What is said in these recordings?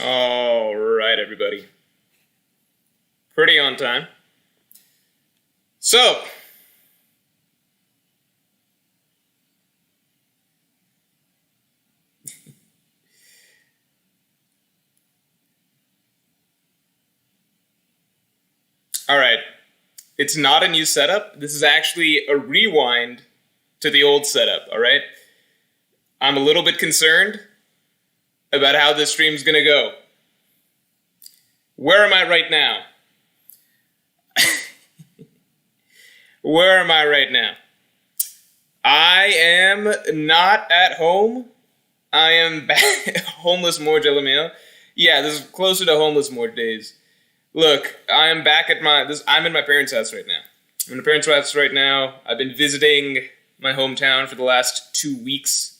All right, everybody. Pretty on time. So, all right. It's not a new setup. This is actually a rewind to the old setup, all right? I'm a little bit concerned about how this stream's going to go. Where am I right now? Where am I right now? I am not at home. I am back. Homeless Morj LMAO. Yeah, this is closer to homeless Morj days. Look, I am back at I'm in my parents' house right now. I'm in my parents' house right now. I've been visiting my hometown for the last 2 weeks.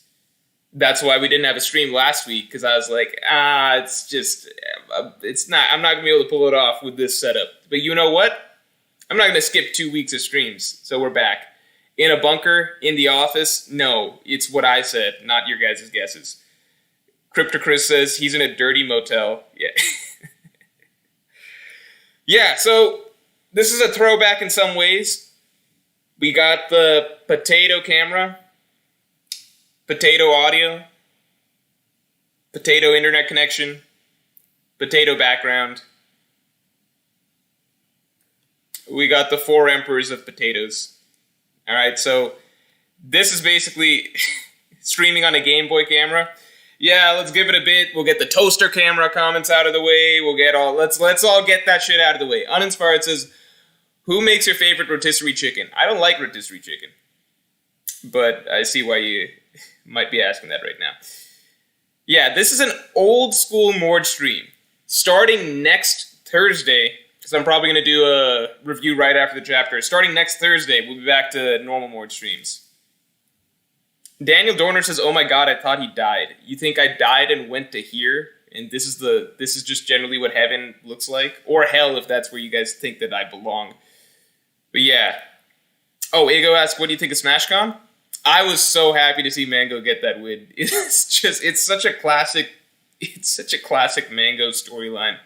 That's why we didn't have a stream last week, because I was like, I'm not going to be able to pull it off with this setup. But you know what? I'm not going to skip 2 weeks of streams, so we're back. In a bunker, in the office? No, it's what I said, not your guys' guesses. Crypto Chris says he's in a dirty motel. Yeah. Yeah, so this is a throwback in some ways. We got the potato camera, potato audio, potato internet connection, potato background. We got the 4 emperors of potatoes. All right, so this is basically streaming on a Game Boy camera. Yeah, let's give it a bit. We'll get the toaster camera comments out of the way. Let's all get that shit out of the way. Uninspired says, who makes your favorite rotisserie chicken? I don't like rotisserie chicken. But I see why you might be asking that right now. Yeah, this is an old school Morj stream. Starting next Thursday, because I'm probably going to do a review right after the chapter. Starting next Thursday, we'll be back to normal Morj streams. Daniel Dorner says, oh my god, I thought he died. You think I died and went to here? And this is just generally what heaven looks like? Or hell, if that's where you guys think that I belong. But yeah. Oh, Ego asked, what do you think of SmashCon? I was so happy to see Mango get that win. It's such a classic Mango storyline.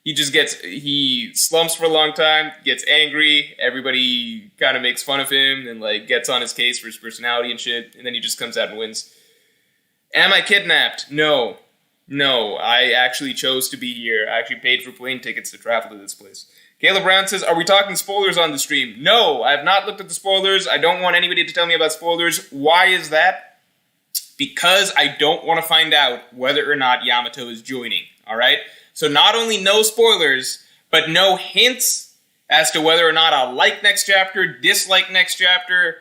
He slumps for a long time, gets angry, everybody kind of makes fun of him and like gets on his case for his personality and shit, and then he just comes out and wins. Am I kidnapped? No, I actually chose to be here. I actually paid for plane tickets to travel to this place. Caleb Brown says, are we talking spoilers on the stream? No, I have not looked at the spoilers. I don't want anybody to tell me about spoilers. Why is that? Because I don't want to find out whether or not Yamato is joining, all right? So not only no spoilers, but no hints as to whether or not I'll like next chapter, dislike next chapter.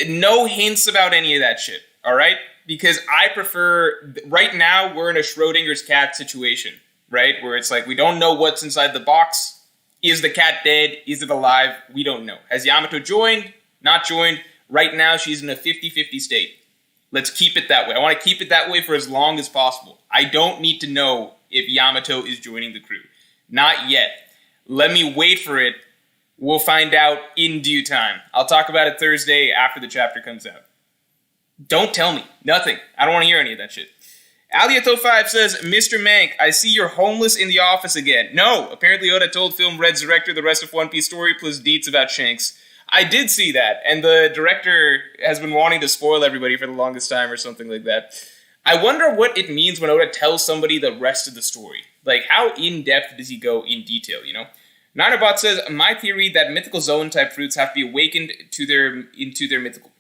No hints about any of that shit, all right? Because I prefer... Right now, we're in a Schrodinger's cat situation, right? Where it's like, we don't know what's inside the box. Is the cat dead? Is it alive? We don't know. Has Yamato joined? Not joined? Right now, she's in a 50-50 state. Let's keep it that way. I want to keep it that way for as long as possible. I don't need to know if Yamato is joining the crew. Not yet. Let me wait for it. We'll find out in due time. I'll talk about it Thursday after the chapter comes out. Don't tell me. Nothing. I don't want to hear any of that shit. Aliato5 says, Mr. Mank, I see you're homeless in the office again. No, apparently Oda told Film Red's director the rest of One Piece story plus deets about Shanks. I did see that, and the director has been wanting to spoil everybody for the longest time or something like that. I wonder what it means when Oda tells somebody the rest of the story. Like, how in-depth does he go in detail, you know? Ninobot says, my theory that mythical Zoan-type fruits have to be awakened into their mythical...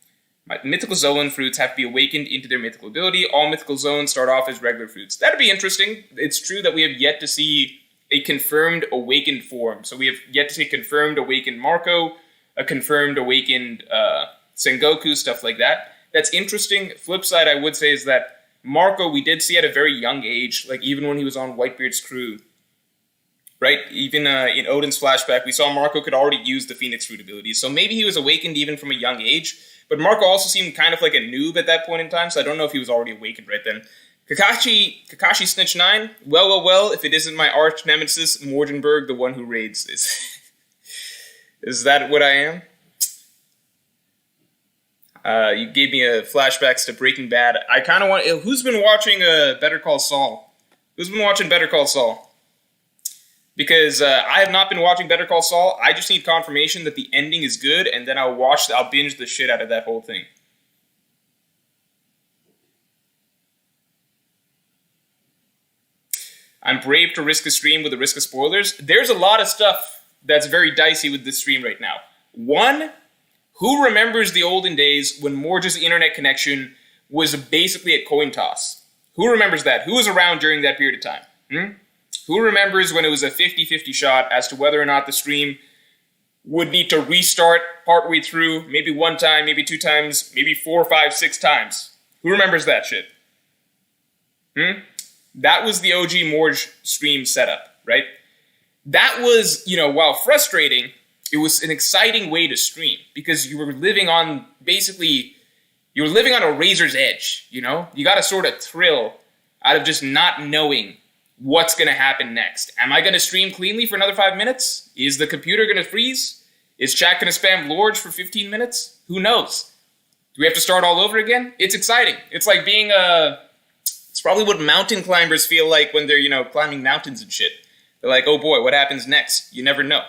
Mythical Zoan fruits have to be awakened into their mythical ability. All mythical Zoans start off as regular fruits. That'd be interesting. It's true that we have yet to see a confirmed awakened form. So we have yet to see a confirmed awakened Marco, a confirmed awakened Sengoku, stuff like that. That's interesting. Flip side, I would say, is that Marco, we did see at a very young age, like even when he was on Whitebeard's crew, right? Even in Odin's flashback, we saw Marco could already use the Phoenix Fruit abilities. So maybe he was awakened even from a young age. But Marco also seemed kind of like a noob at that point in time, so I don't know if he was already awakened right then. Kakashi Snitch 9, well, if it isn't my arch nemesis, Morgenberg, the one who raids. Is that what I am? You gave me flashbacks to Breaking Bad. I kind of want... Who's been watching Better Call Saul? Who's been watching Better Call Saul? Because I have not been watching Better Call Saul. I just need confirmation that the ending is good, and then I'll binge the shit out of that whole thing. I'm brave to risk a stream with the risk of spoilers. There's a lot of stuff that's very dicey with this stream right now. One, who remembers the olden days when Morj's internet connection was basically a coin toss? Who remembers that? Who was around during that period of time? Who remembers when it was a 50-50 shot as to whether or not the stream would need to restart partway through, maybe one time, maybe two times, maybe 4, 5, 6 times? Who remembers that shit? That was the OG Morj stream setup, right? That was, while frustrating, it was an exciting way to stream because you were living on a razor's edge, You got a sort of thrill out of just not knowing what's going to happen next. Am I going to stream cleanly for another 5 minutes? Is the computer going to freeze? Is chat going to spam Lords for 15 minutes? Who knows? Do we have to start all over again? It's exciting. It's like being it's probably what mountain climbers feel like when they're, climbing mountains and shit. They're like, oh boy, what happens next? You never know.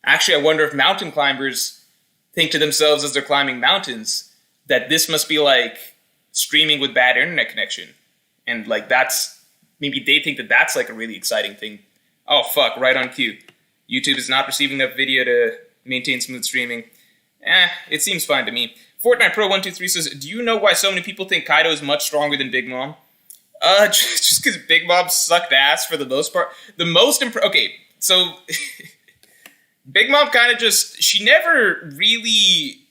Actually, I wonder if mountain climbers think to themselves as they're climbing mountains that this must be like streaming with bad internet connection. And like maybe they think that that's like a really exciting thing. Oh fuck, right on cue. YouTube is not receiving enough video to maintain smooth streaming. It seems fine to me. Fortnite Pro 123 says, do you know why so many people think Kaido is much stronger than Big Mom? Just because Big Mom sucked ass for the most part. Okay, so Big Mom kind of she never, we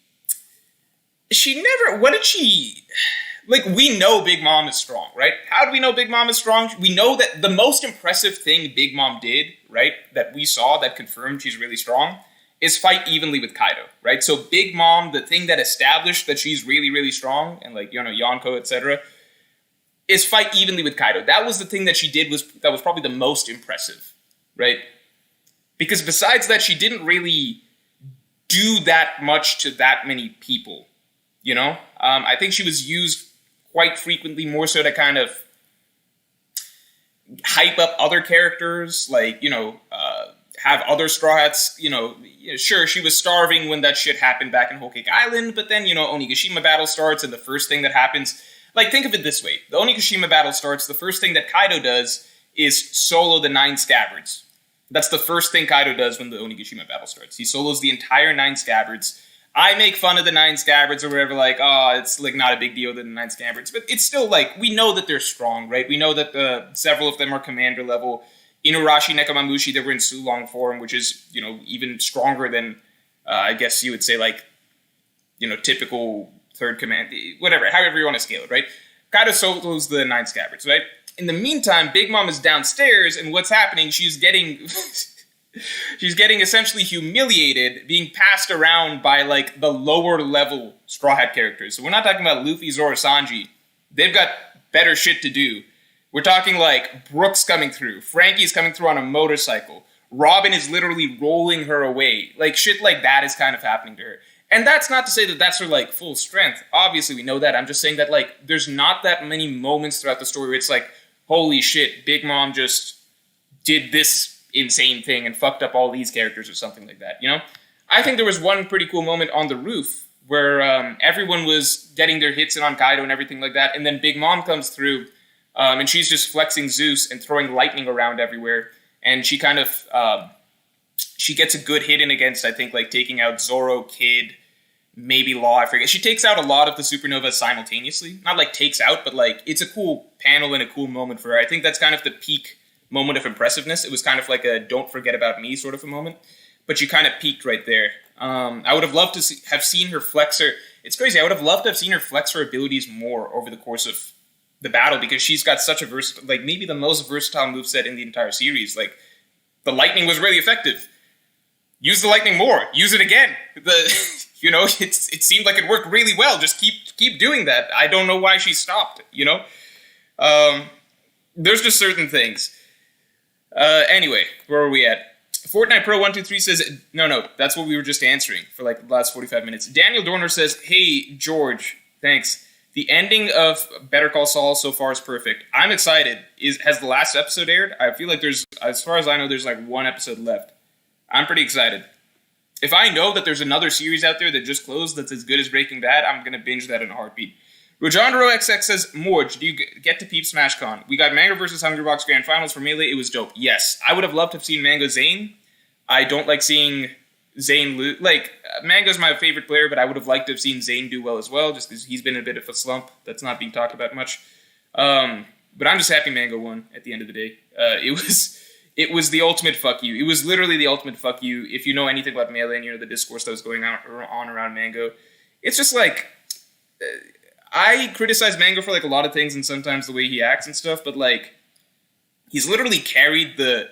know Big Mom is strong, right? How do we know Big Mom is strong? We know that the most impressive thing Big Mom did, right, that we saw that confirmed she's really strong, is fight evenly with Kaido, right? So Big Mom, the thing that established that she's really, really strong, and Yonko, etc., is fight evenly with Kaido. That was the thing that she did that was probably the most impressive, right? Because besides that, she didn't really do that much to that many people, I think she was used quite frequently more so to kind of hype up other characters, have other Straw Hats, sure, she was starving when that shit happened back in Whole Cake Island, but then, Onigashima battle starts, and the first thing that happens, think of it this way, the Onigashima battle starts, the first thing that Kaido does is solo the 9 Scabbards. That's the first thing Kaido does when the Onigashima battle starts. He solos the entire 9 Scabbards. I make fun of the 9 Scabbards or whatever, it's not a big deal than the 9 Scabbards, but it's still we know that they're strong, right? We know that several of them are commander level. Inuarashi, Nekomamushi, they were in Sulong form, which is, even stronger than, I guess you would say, typical third command, whatever, however you want to scale it, right? Kaido solos the 9 Scabbards, right? In the meantime, Big Mom is downstairs, and what's happening, she's getting essentially humiliated, being passed around by, the lower-level Straw Hat characters. So we're not talking about Luffy, Zoro, Sanji. They've got better shit to do. We're talking, Brooks coming through. Frankie's coming through on a motorcycle. Robin is literally rolling her away. Shit like that is kind of happening to her. And that's not to say that that's her, full strength. Obviously, we know that. I'm just saying that, there's not that many moments throughout the story where it's holy shit, Big Mom just did this insane thing and fucked up all these characters or something like that, I think there was one pretty cool moment on the roof where everyone was getting their hits in on Kaido and everything like that, and then Big Mom comes through, and she's just flexing Zeus and throwing lightning around everywhere, and she kind of, she gets a good hit in against, I think, taking out Zoro, Kid, maybe Law, I forget. She takes out a lot of the supernovas simultaneously. Not takes out, but it's a cool panel and a cool moment for her. I think that's kind of the peak moment of impressiveness. It was kind of a don't forget about me sort of a moment. But she kind of peaked right there. I would have loved to have seen her flex her. It's crazy. I would have loved to have seen her flex her abilities more over the course of the battle because she's got such a versatile, maybe the most versatile moveset in the entire series. The lightning was really effective. Use the lightning more. Use it again. It seemed like it worked really well. Just keep doing that. I don't know why she stopped, There's just certain things. Anyway, where are we at? Fortnite Pro 123 says, no, that's what we were just answering for the last 45 minutes. Daniel Dorner says, hey, George, thanks. The ending of Better Call Saul so far is perfect. I'm excited. Has the last episode aired? I feel like as far as I know, there's like one episode left. I'm pretty excited. If I know that there's another series out there that just closed that's as good as Breaking Bad, I'm going to binge that in a heartbeat. Rojandro XX says, Morj, do you get to peep SmashCon? We got Mango versus Hungrybox Grand Finals for Melee. It was dope. Yes. I would have loved to have seen Mango Zane. I don't like seeing Zane lose. Like, Mango's my favorite player, but I would have liked to have seen Zane do well as well, just because he's been in a bit of a slump that's not being talked about much. But I'm just happy Mango won at the end of the day. It was the ultimate fuck you. It was literally the ultimate fuck you. If you know anything about Melee and you know the discourse that was going on around Mango, it's just like... I criticize Mango for like a lot of things and sometimes the way he acts and stuff, but like he's literally carried the...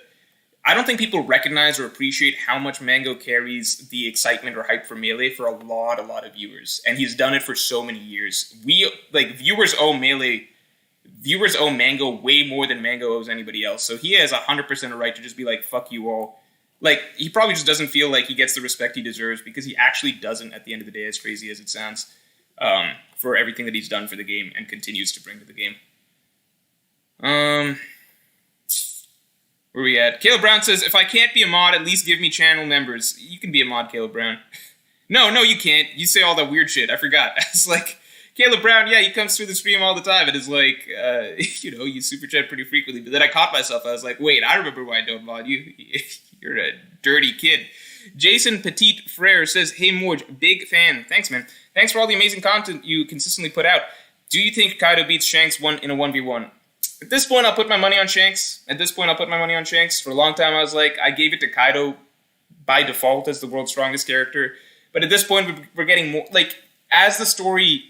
I don't think people recognize or appreciate how much Mango carries the excitement or hype for Melee for a lot of viewers. And he's done it for so many years. Viewers owe Mango way more than Mango owes anybody else. So he has 100% a right to just be like, fuck you all. Like, he probably just doesn't feel like he gets the respect he deserves because he actually doesn't at the end of the day, as crazy as it sounds. For everything that he's done for the game and continues to bring to the game. Where we at? Caleb Brown says, if I can't be a mod, at least give me channel members. You can be a mod, Caleb Brown. No, you can't. You say all that weird shit. I forgot. It's like, Caleb Brown, yeah, he comes through the stream all the time. It is like, you super chat pretty frequently. But then I caught myself. I was like, wait, I remember why I don't mod you. You're a dirty kid. Jason Petit Frere says, hey, Morj, big fan. Thanks, man. Thanks for all the amazing content you consistently put out. Do you think Kaido beats Shanks in a 1v1? At this point, I'll put my money on Shanks. For a long time, I was like, I gave it to Kaido by default as the world's strongest character. But at this point, we're getting more... Like, as the story...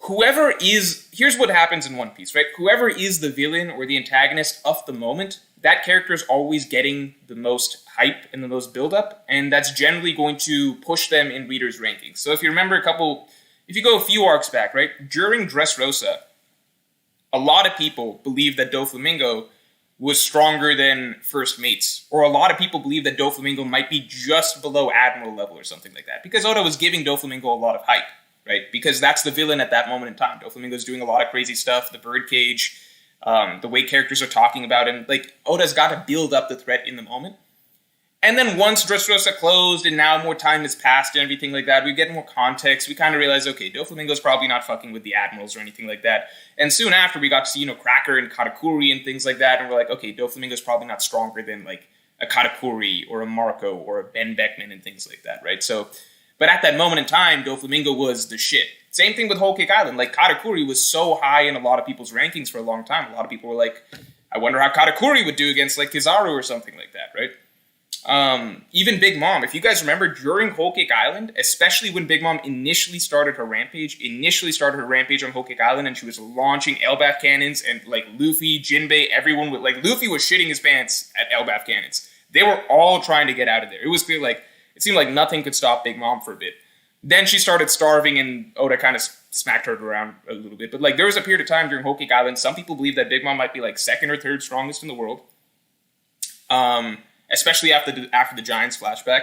Here's what happens in One Piece, right? Whoever is the villain or the antagonist of the moment, that character is always getting the most hype and the most build-up, and that's generally going to push them in readers' rankings. So if you remember if you go a few arcs back, right? During Dressrosa, a lot of people believed that Doflamingo was stronger than First Mates, or a lot of people believed that Doflamingo might be just below Admiral level or something like that, because Oda was giving Doflamingo a lot of hype, right? Because that's the villain at that moment in time. Doflamingo's doing a lot of crazy stuff, the birdcage, the way characters are talking about him. Like, Oda's got to build up the threat in the moment. And then once Dressrosa closed and now more time has passed and everything like that, we get more context. We kind of realize, okay, Doflamingo's probably not fucking with the Admirals or anything like that. And soon after, we got to see, Cracker and Katakuri and things like that. And we're like, okay, Doflamingo's probably not stronger than, like, a Katakuri or a Marco or a Ben Beckman and things like that, right? So, but at that moment in time, Doflamingo was the shit. Same thing with Whole Cake Island. Like, Katakuri was so high in a lot of people's rankings for a long time. A lot of people were like, I wonder how Katakuri would do against, like, Kizaru or something like that, right? Even Big Mom, if you guys remember, during Whole Cake Island, especially when Big Mom initially started her rampage on Whole Cake Island, and she was launching Elbaf cannons, and like Luffy, Jinbei, everyone would, like, Luffy was shitting his pants at Elbaf cannons. They were all trying to get out of there. It was clear, like, it seemed like nothing could stop Big Mom for a bit. Then she started starving, and Oda kind of smacked her around a little bit. But, like, there was a period of time during Whole Cake Island, some people believe that Big Mom might be, like, second or third strongest in the world. Especially after the Giants flashback.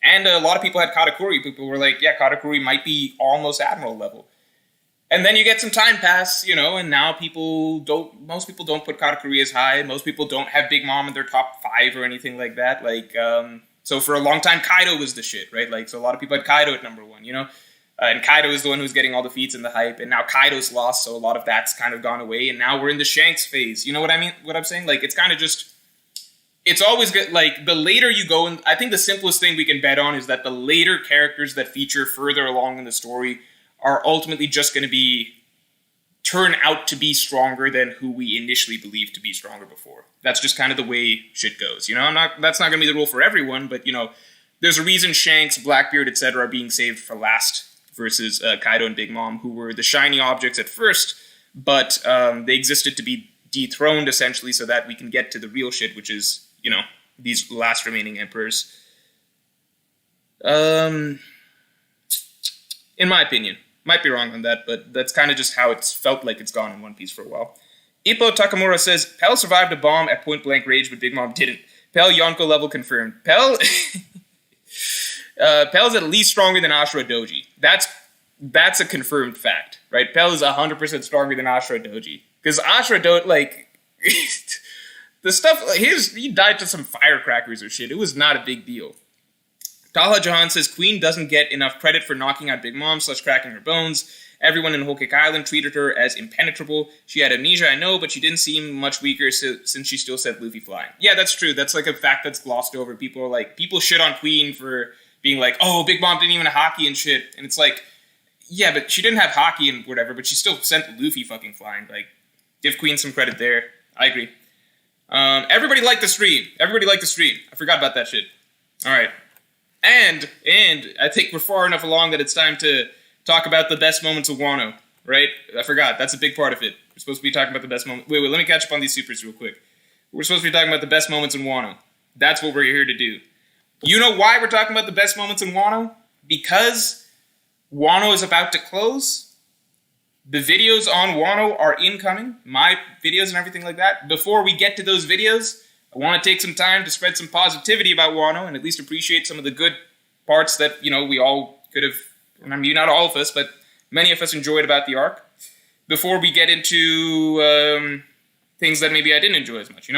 And a lot of people had Katakuri. People were like, yeah, Katakuri might be almost Admiral level. And then you get some time pass, and now most people don't put Katakuri as high. Most people don't have Big Mom in their top 5 or anything like that. Like, so for a long time, Kaido was the shit, right? Like, so a lot of people had Kaido at number 1, and Kaido is the one who's getting all the feats and the hype, and now Kaido's lost, so a lot of that's kind of gone away, and now we're in the Shanks phase. You know what I mean? What I'm saying? Like, it's kind of just... It's always good, like, the later you go, and I think the simplest thing we can bet on is that the later characters that feature further along in the story are ultimately just going to turn out to be stronger than who we initially believed to be stronger before. That's just kind of the way shit goes, that's not going to be the rule for everyone, but, there's a reason Shanks, Blackbeard, etc. are being saved for last versus Kaido and Big Mom, who were the shiny objects at first, but they existed to be dethroned, essentially, so that we can get to the real shit, which is... these last remaining emperors. In my opinion. Might be wrong on that, but that's kind of just how it's felt like it's gone in One Piece for a while. Ippo Takamura says, Pell survived a bomb at point blank range, but Big Mom didn't. Pell Yonko level confirmed. Pell's at least stronger than Ashura Doji. That's that's a confirmed fact, right? Pell is 100% stronger than Ashura Doji. Because Ashura Doji, like, the stuff, like, he died to some firecrackers or shit. It was not a big deal. Talha Jahan says, Queen doesn't get enough credit for knocking out Big Mom / cracking her bones. Everyone in Whole Cake Island treated her as impenetrable. She had amnesia, I know, but she didn't seem much weaker since she still said Luffy flying. Yeah, that's true. That's like a fact that's glossed over. People shit on Queen for being like, oh, Big Mom didn't even have hockey and shit. And it's like, yeah, but she didn't have hockey and whatever, but she still sent Luffy fucking flying. Like, give Queen some credit there. I agree. Everybody liked the stream. I forgot about that shit. All right. And I think we're far enough along that it's time to talk about the best moments of Wano, right? I forgot. That's a big part of it. We're supposed to be talking about the best moments. Wait, let me catch up on these supers real quick. We're supposed to be talking about the best moments in Wano. That's what we're here to do. You know why we're talking about the best moments in Wano? Because Wano is about to close. The videos on Wano are incoming. My videos and everything like that. Before we get to those videos, I want to take some time to spread some positivity about Wano and at least appreciate some of the good parts that, we all could have, I mean, not all of us, but many of us enjoyed about the arc. Before we get into things that maybe I didn't enjoy as much,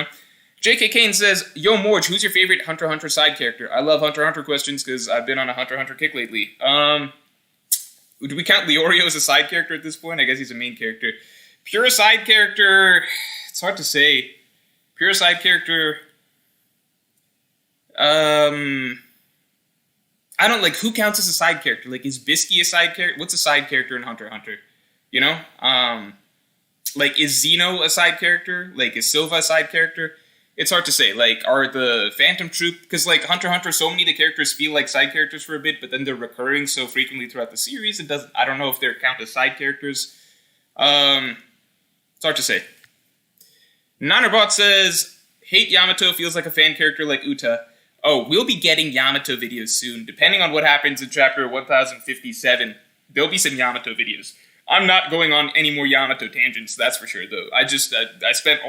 J.K. Kane says, Yo, Morj, who's your favorite Hunter x Hunter side character? I love Hunter x Hunter questions because I've been on a Hunter x Hunter kick lately. Do we count Leorio as a side character at this point? I guess he's a main character. Pure side character, it's hard to say. Pure side character, I don't, who counts as a side character? Is Bisky a side character? What's a side character in Hunter x Hunter? Is Zeno a side character? Is Silva a side character? It's hard to say. Are the Phantom Troop... Because, Hunter x Hunter, so many of the characters feel like side characters for a bit, but then they're recurring so frequently throughout the series, I don't know if they're counted as side characters. It's hard to say. Nanarbot says, hate Yamato, feels like a fan character like Uta. Oh, we'll be getting Yamato videos soon. Depending on what happens in chapter 1057, there'll be some Yamato videos. I'm not going on any more Yamato tangents, that's for sure, though. I spent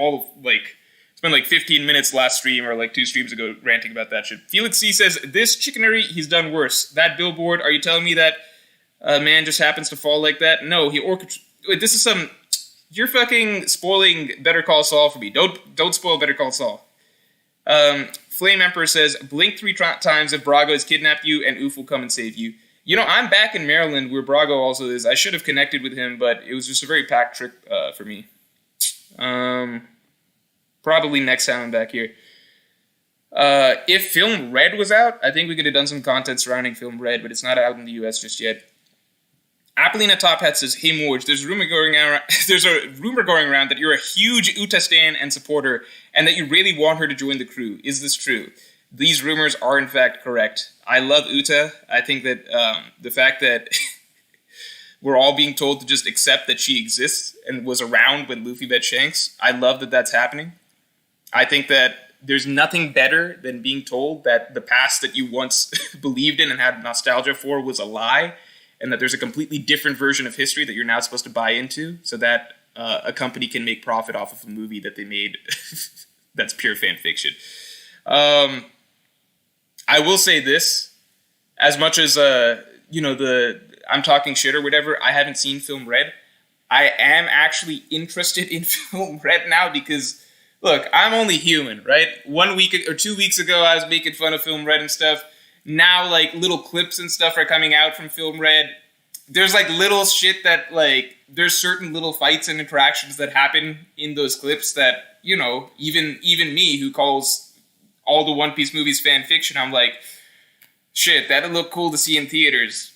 15 minutes last stream or 2 streams ago ranting about that shit. Felix C says, this chickenery, he's done worse. That billboard, are you telling me that a man just happens to fall like that? No, he Wait, this is some... You're fucking spoiling Better Call Saul for me. Don't spoil Better Call Saul. Flame Emperor says, blink 3 times if Brago has kidnapped you and Oof will come and save you. I'm back in Maryland where Brago also is. I should have connected with him, but it was just a very packed trip for me. Probably next time I'm back here. If Film Red was out, I think we could have done some content surrounding Film Red, but it's not out in the US just yet. Appelina Top Hat says, hey Morj, there's a rumor going around that you're a huge Uta stan and supporter, and that you really want her to join the crew. Is this true? These rumors are in fact correct. I love Uta. I think that the fact that we're all being told to just accept that she exists and was around when Luffy met Shanks, I love that that's happening. I think that there's nothing better than being told that the past that you once believed in and had nostalgia for was a lie, and that there's a completely different version of history that you're now supposed to buy into so that a company can make profit off of a movie that they made that's pure fan fiction. I will say this, as much as, I'm talking shit or whatever, I haven't seen Film Red. I am actually interested in Film Red now because, look, I'm only human, right? 1 week or 2 weeks ago, I was making fun of Film Red and stuff. Now, little clips and stuff are coming out from Film Red. There's, little shit that, there's certain little fights and interactions that happen in those clips that, even me, who calls all the One Piece movies fan fiction, I'm like, shit, that'd look cool to see in theaters.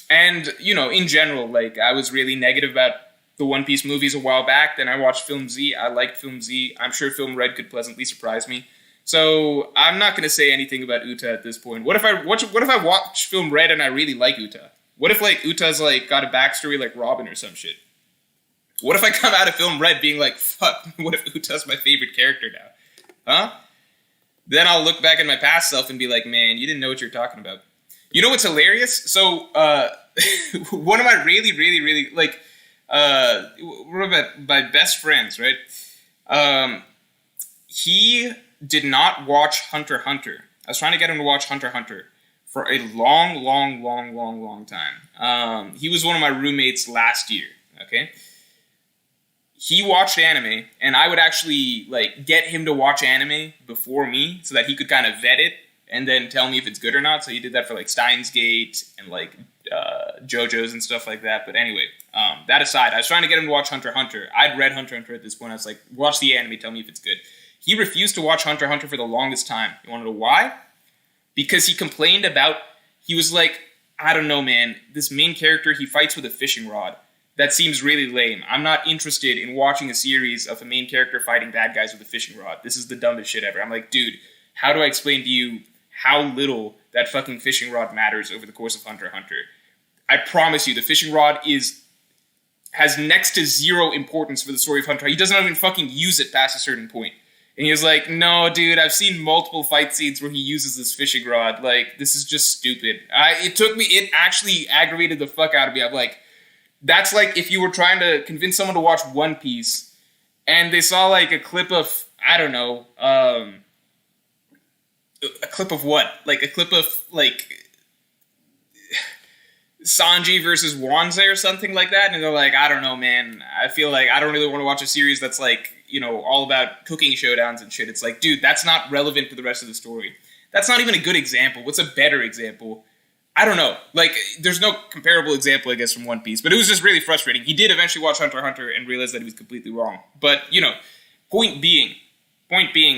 And, in general, I was really negative about the One Piece movies a while back. Then I watched Film Z. I liked Film Z. I'm sure Film Red could pleasantly surprise me. So I'm not going to say anything about Uta at this point. What if I watch Film Red and I really like Uta? What if Uta's got a backstory like Robin or some shit? What if I come out of Film Red being like, fuck, what if Uta's my favorite character now? Huh? Then I'll look back at my past self and be like, man, you didn't know what you're talking about. You know what's hilarious? So one of my really, really, really one of my best friends, right? He did not watch Hunter x Hunter. I was trying to get him to watch Hunter x Hunter for a long time. He was one of my roommates last year, okay? He watched anime, and I would actually, like, get him to watch anime before me so that he could kind of vet it and then tell me if it's good or not. So he did that for, like, Steins Gate and, like, JoJo's and stuff like that. But anyway, that aside, I was trying to get him to watch Hunter x Hunter. I'd read Hunter x Hunter at this point. I was like, watch the anime, tell me if it's good. He refused to watch Hunter x Hunter for the longest time. You want to know why? Because he complained about, he was like, I don't know, man, this main character, he fights with a fishing rod. That seems really lame. I'm not interested in watching a series of a main character fighting bad guys with a fishing rod. This is the dumbest shit ever. I'm like, dude, how do I explain to you how little that fucking fishing rod matters over the course of Hunter x Hunter? I promise you, the fishing rod has next to zero importance for the story of Hunter. He doesn't even fucking use it past a certain point. And he was like, no, dude, I've seen multiple fight scenes where he uses this fishing rod. Like, this is just stupid. It actually aggravated the fuck out of me. I'm like, that's like if you were trying to convince someone to watch One Piece and they saw like a clip of, I don't know, a clip of what? Like a clip of like Sanji versus Wanze or something like that. And they're like, I don't know, man. I feel like I don't really want to watch a series that's like, you know, all about cooking showdowns and shit. It's like, dude, that's not relevant to the rest of the story. That's not even a good example. What's a better example? I don't know. Like, there's no comparable example, I guess, from One Piece. But it was just really frustrating. He did eventually watch Hunter x Hunter and realize that he was completely wrong. But, you know, point being,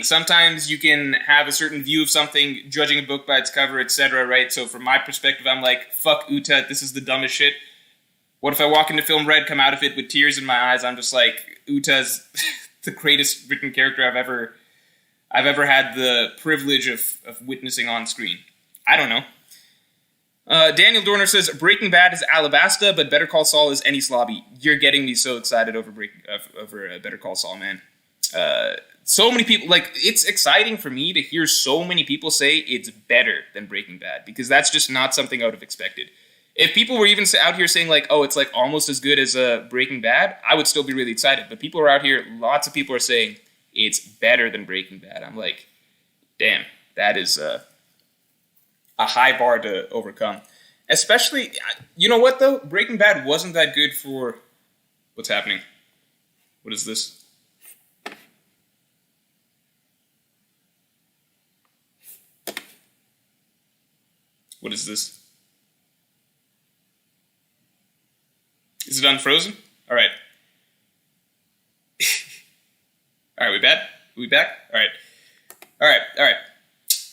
sometimes you can have a certain view of something, judging a book by its cover, etc., right? So from my perspective, I'm like, fuck Uta, this is the dumbest shit. What if I walk into Film Red, come out of it with tears in my eyes? I'm just like, Uta's the greatest written character I've ever had the privilege of witnessing on screen. I don't know. Daniel Dorner says, Breaking Bad is Alabasta, but Better Call Saul is any slobby. You're getting me so excited over Better Call Saul, man. So many people, like, it's exciting for me to hear so many people say it's better than Breaking Bad, because that's just not something I would have expected. If people were even out here saying, like, oh, it's, like, almost as good as Breaking Bad, I would still be really excited. But people are out here, lots of people are saying it's better than Breaking Bad. I'm like, damn, that is a high bar to overcome. Especially, you know what, though? Breaking Bad wasn't that good for... What's happening? What is this? What is this? Is it unfrozen? All right. All right, we back? All right.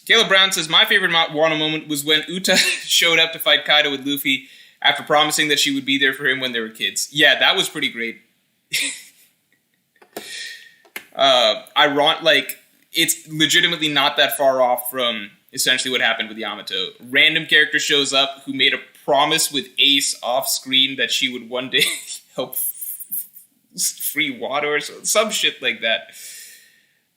Caleb Brown says, my favorite Wano moment was when Uta showed up to fight Kaido with Luffy after promising that she would be there for him when they were kids. Yeah, that was pretty great. It's legitimately not that far off from essentially what happened with Yamato. Random character shows up who made a promise with Ace off screen that she would one day help free Wano or some shit like that.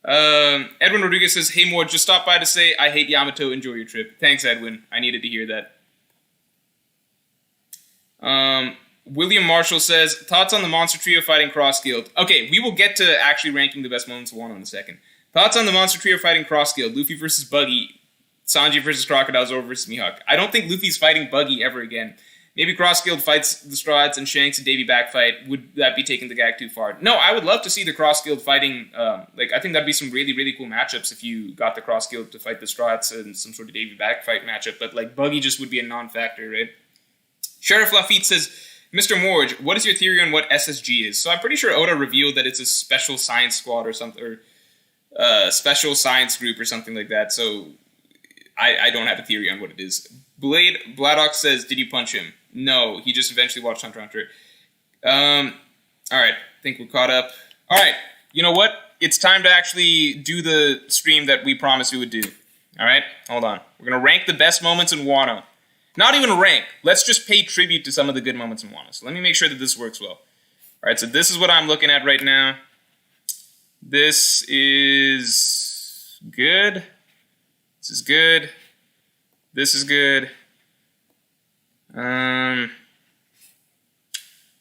Edwin Rodriguez says, hey Morj, just stop by to say I hate Yamato, enjoy your trip. Thanks, Edwin. I needed to hear that. William Marshall says, thoughts on the Monster Trio fighting Cross Guild. Okay, we will get to actually ranking the best moments of Wano in a second. Thoughts on the Monster Trio fighting Cross Guild. Luffy versus Buggy, Sanji versus Crocodile, Zoro versus Mihawk. I don't think Luffy's fighting Buggy ever again. Maybe Cross Guild fights the Straw Hats and Shanks and Davy back fight. Would that be taking the gag too far? No, I would love to see the Cross Guild fighting. I think that'd be some really, really cool matchups if you got the Cross Guild to fight the Straw Hats in some sort of Davy back fight matchup. But like Buggy just would be a non-factor, right? Sheriff Lafitte says, Mr. Morj, what is your theory on what SSG is? So I'm pretty sure Oda revealed that it's a special science squad or something, or special science group or something like that. So I don't have a theory on what it is. Bladdock says, did you punch him? No, he just eventually watched Hunter x Hunter. Alright, I think we're caught up. Alright, you know what? It's time to actually do the stream that we promised we would do. Alright, hold on. We're going to rank the best moments in Wano. Not even rank. Let's just pay tribute to some of the good moments in Wano. So let me make sure that this works well. Alright, so this is what I'm looking at right now. This is good. This is good. This is good.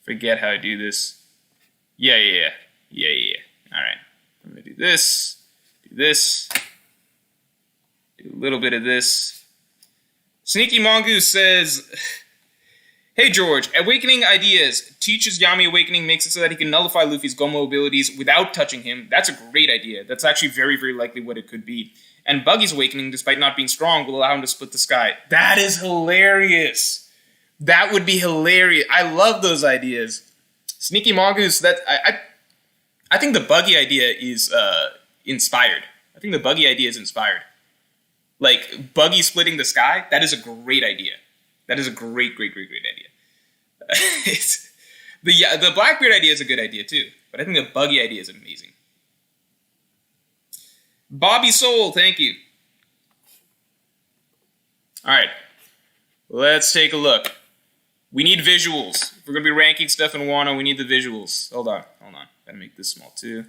Forget how I do this. Yeah. Alright. I'm gonna do this, do a little bit of this. Sneaky Mongoose says, hey George, Awakening Ideas teaches Yami Awakening, makes it so that he can nullify Luffy's Gomu abilities without touching him. That's a great idea. That's actually very, very likely what it could be. And Buggy's Awakening, despite not being strong, will allow him to split the sky. That is hilarious. That would be hilarious. I love those ideas. Sneaky Mongoose, I think the Buggy idea is inspired. I think the Buggy idea is inspired. Like, Buggy splitting the sky, that is a great idea. That is a great, great, great, great idea. The Blackbeard idea is a good idea too, but I think the Buggy idea is amazing. Bobby Soul, thank you. Alright, let's take a look. We need visuals. If we're going to be ranking stuff in Wano, we need the visuals. Hold on. Gotta make this small too.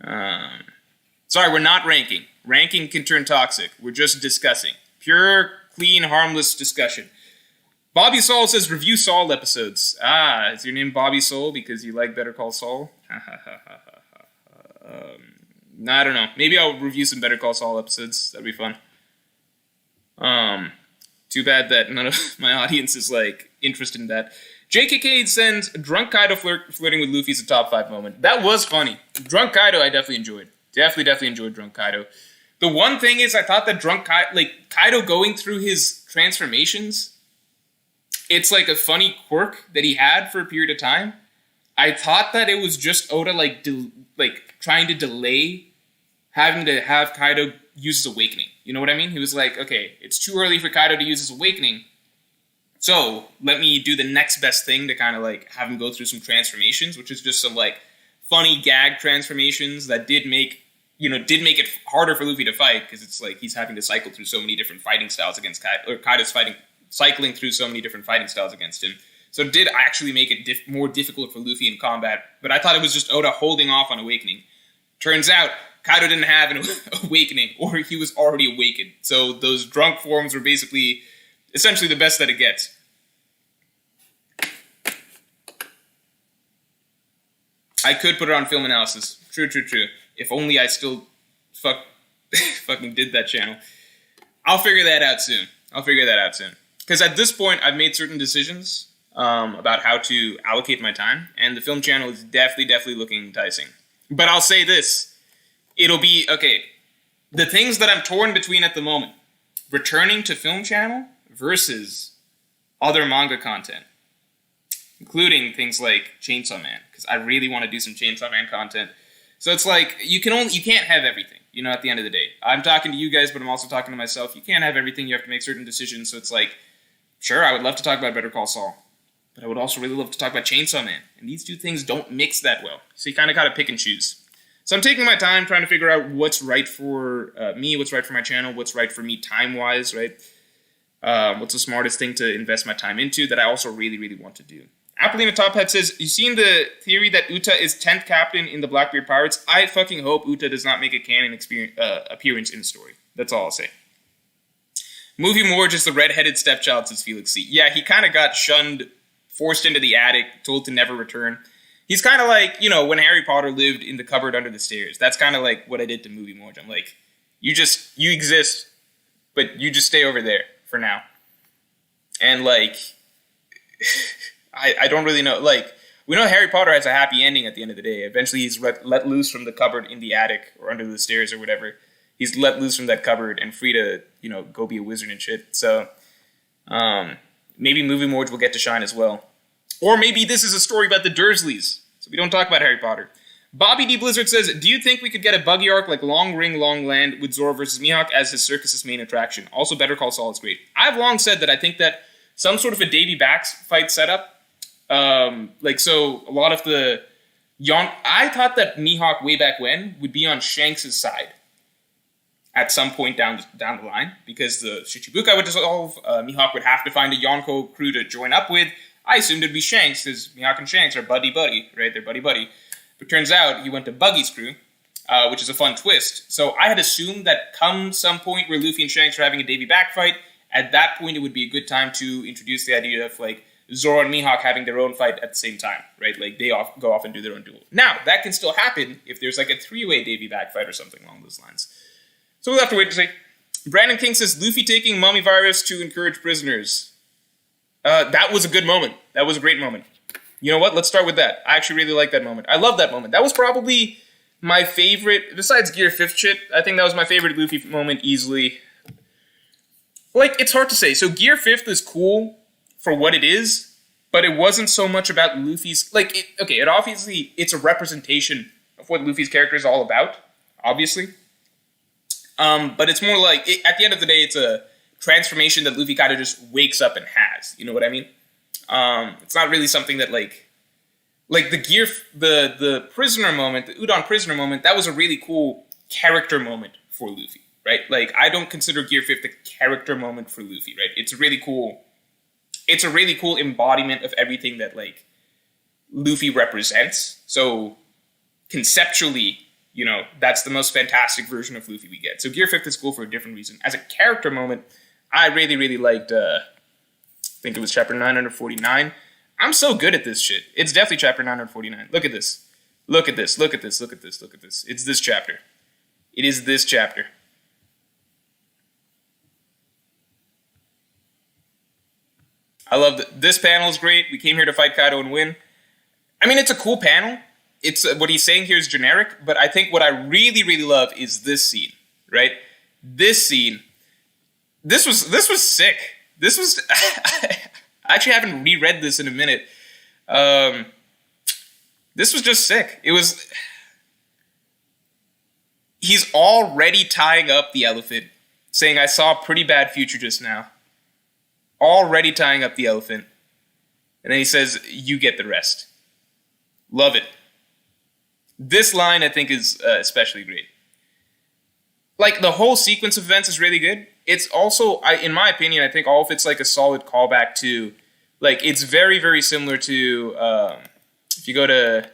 Sorry, we're not ranking. Ranking can turn toxic. We're just discussing. Pure, clean, harmless discussion. Bobby Soul says, review Saul episodes. Ah, is your name Bobby Soul because you like Better Call Saul? I don't know. Maybe I'll review some Better Call Saul episodes. That'd be fun. Too bad that none of my audience is, like, interested in that. JKK sends, Drunk Kaido flirting with Luffy's a top 5 moment. That was funny. Drunk Kaido I definitely enjoyed. Definitely enjoyed Drunk Kaido. The one thing is, I thought that Kaido going through his transformations, it's like a funny quirk that he had for a period of time. I thought that it was just Oda trying to delay having to have Kaido use his awakening. You know what I mean? He was like, okay, it's too early for Kaido to use his awakening, so let me do the next best thing to kind of like have him go through some transformations, which is just some like funny gag transformations that did make it harder for Luffy to fight, because it's like he's having to cycle through so many different fighting styles against Kaido, or Kaido's cycling through so many different fighting styles against him. So it did actually make it more difficult for Luffy in combat, but I thought it was just Oda holding off on awakening. Turns out, Kaido didn't have an awakening, or he was already awakened. So those drunk forms were essentially the best that it gets. I could put it on film analysis. True. If only I still fucking did that channel. I'll figure that out soon. Because at this point, I've made certain decisions about how to allocate my time, and the film channel is definitely looking enticing. But I'll say this. It'll be, okay, the things that I'm torn between at the moment, returning to film channel versus other manga content, including things like Chainsaw Man, because I really want to do some Chainsaw Man content. So it's like, you can't have everything, at the end of the day. I'm talking to you guys, but I'm also talking to myself. You can't have everything, you have to make certain decisions. So it's like, sure, I would love to talk about Better Call Saul, but I would also really love to talk about Chainsaw Man. And these two things don't mix that well. So you kind of got to pick and choose. So I'm taking my time trying to figure out what's right for me, what's right for my channel, what's right for me time-wise, right? What's the smartest thing to invest my time into that I also really want to do. Appleina Top Hat says, you seen the theory that Uta is 10th captain in the Blackbeard Pirates? I fucking hope Uta does not make a canon appearance in the story. That's all I'll say. Movie Morj is the redheaded stepchild, says Felix C. Yeah, he kind of got shunned, forced into the attic, told to never return. He's kind of like, when Harry Potter lived in the cupboard under the stairs. That's kind of like what I did to Movie Morj. I'm like, you exist, but you just stay over there for now. And like, I don't really know. Like, we know Harry Potter has a happy ending at the end of the day. Eventually he's let loose from the cupboard in the attic or under the stairs or whatever. He's let loose from that cupboard and free to, go be a wizard and shit. So, maybe Movie Morj will get to shine as well. Or maybe this is a story about the Dursleys, so we don't talk about Harry Potter. Bobby D. Blizzard says, do you think we could get a buggy arc like Long Ring, Long Land with Zoro versus Mihawk as his circus's main attraction? Also, Better Call Saul is great. I've long said that I think that some sort of a Davy Bax fight setup, so a lot of the... I thought that Mihawk way back when would be on Shanks' side at some point down the line, because the Shichibukai would dissolve, Mihawk would have to find a Yonko crew to join up with. I assumed it'd be Shanks, because Mihawk and Shanks are buddy-buddy, right? They're buddy-buddy. But turns out he went to Buggy's crew, which is a fun twist. So I had assumed that come some point where Luffy and Shanks are having a Davy Back fight, at that point it would be a good time to introduce the idea of, like, Zoro and Mihawk having their own fight at the same time, right? Like, they go off and do their own duel. Now, that can still happen if there's, like, a three-way Davy Back fight or something along those lines. So we'll have to wait to see. Brandon King says, Luffy taking mummy virus to encourage prisoners. That was a good moment. That was a great moment. You know what? Let's start with that. I actually really like that moment. I love that moment. That was probably my favorite, besides Gear 5th shit, I think that was my favorite Luffy moment easily. Like, it's hard to say. So Gear 5th is cool for what it is, but it wasn't so much about Luffy's, it obviously, it's a representation of what Luffy's character is all about, obviously. But it's more like, at the end of the day, it's a transformation that Luffy kind of just wakes up and has. You know what I mean? It's not really something that, like the prisoner moment, the Udon prisoner moment, that was a really cool character moment for Luffy, right? Like, I don't consider Gear 5th a character moment for Luffy, right? It's a really cool embodiment of everything that, like, Luffy represents. So, conceptually, you know, that's the most fantastic version of Luffy we get. So Gear 5th is cool for a different reason. As a character moment, I really, really liked, I think it was chapter 949. I'm so good at this shit. It's definitely chapter 949. Look at this. Look at this. Look at this. Look at this. Look at this. It's this chapter. It is this chapter. I love that. This panel is great. We came here to fight Kaido and win. I mean, it's a cool panel. It's what he's saying here is generic, but I think what I really, really love is this scene, right? This scene. This was sick. This was... I actually haven't reread this in a minute. This was just sick. It was... He's already tying up the elephant, saying, I saw a pretty bad future just now. Already tying up the elephant. And then he says, you get the rest. Love it. This line, I think, is especially great. Like, the whole sequence of events is really good. It's also, in my opinion, I think all of it's like a solid callback to, like, it's very, very similar to, if you go to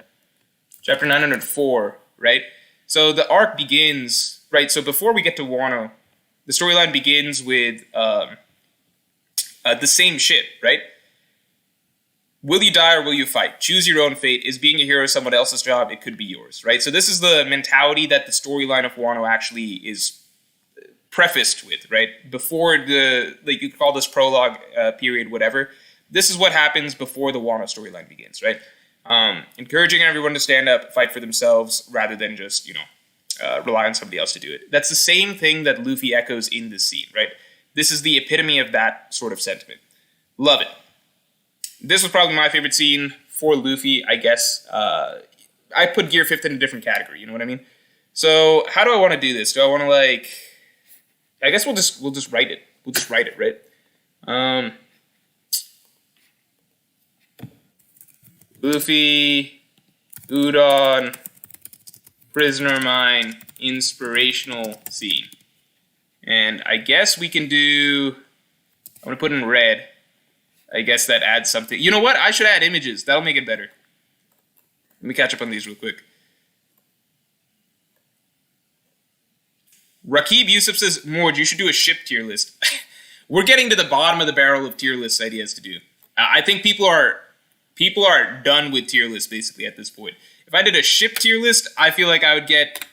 chapter 904, right? So the arc begins, right? So before we get to Wano, the storyline begins with the same shit, right? Will you die or will you fight? Choose your own fate. Is being a hero someone else's job? It could be yours, right? So this is the mentality that the storyline of Wano actually is prefaced with, right? Before the, like, you could call this prologue period, whatever. This is what happens before the Wano storyline begins, right? Encouraging everyone to stand up, fight for themselves, rather than just, rely on somebody else to do it. That's the same thing that Luffy echoes in this scene, right? This is the epitome of that sort of sentiment. Love it. This was probably my favorite scene for Luffy, I guess. I put Gear 5th in a different category, you know what I mean? So, how do I want to do this? Do I want to, like... I guess we'll just write it. We'll just write it, right? Luffy, Udon, Prisoner Mine, inspirational scene. And I guess we can do... I'm going to put in red. I guess that adds something. You know what? I should add images. That'll make it better. Let me catch up on these real quick. Rakib Yusuf says, Morj, you should do a ship tier list. We're getting to the bottom of the barrel of tier list ideas to do. I think people are done with tier lists basically at this point. If I did a ship tier list, I feel like I would get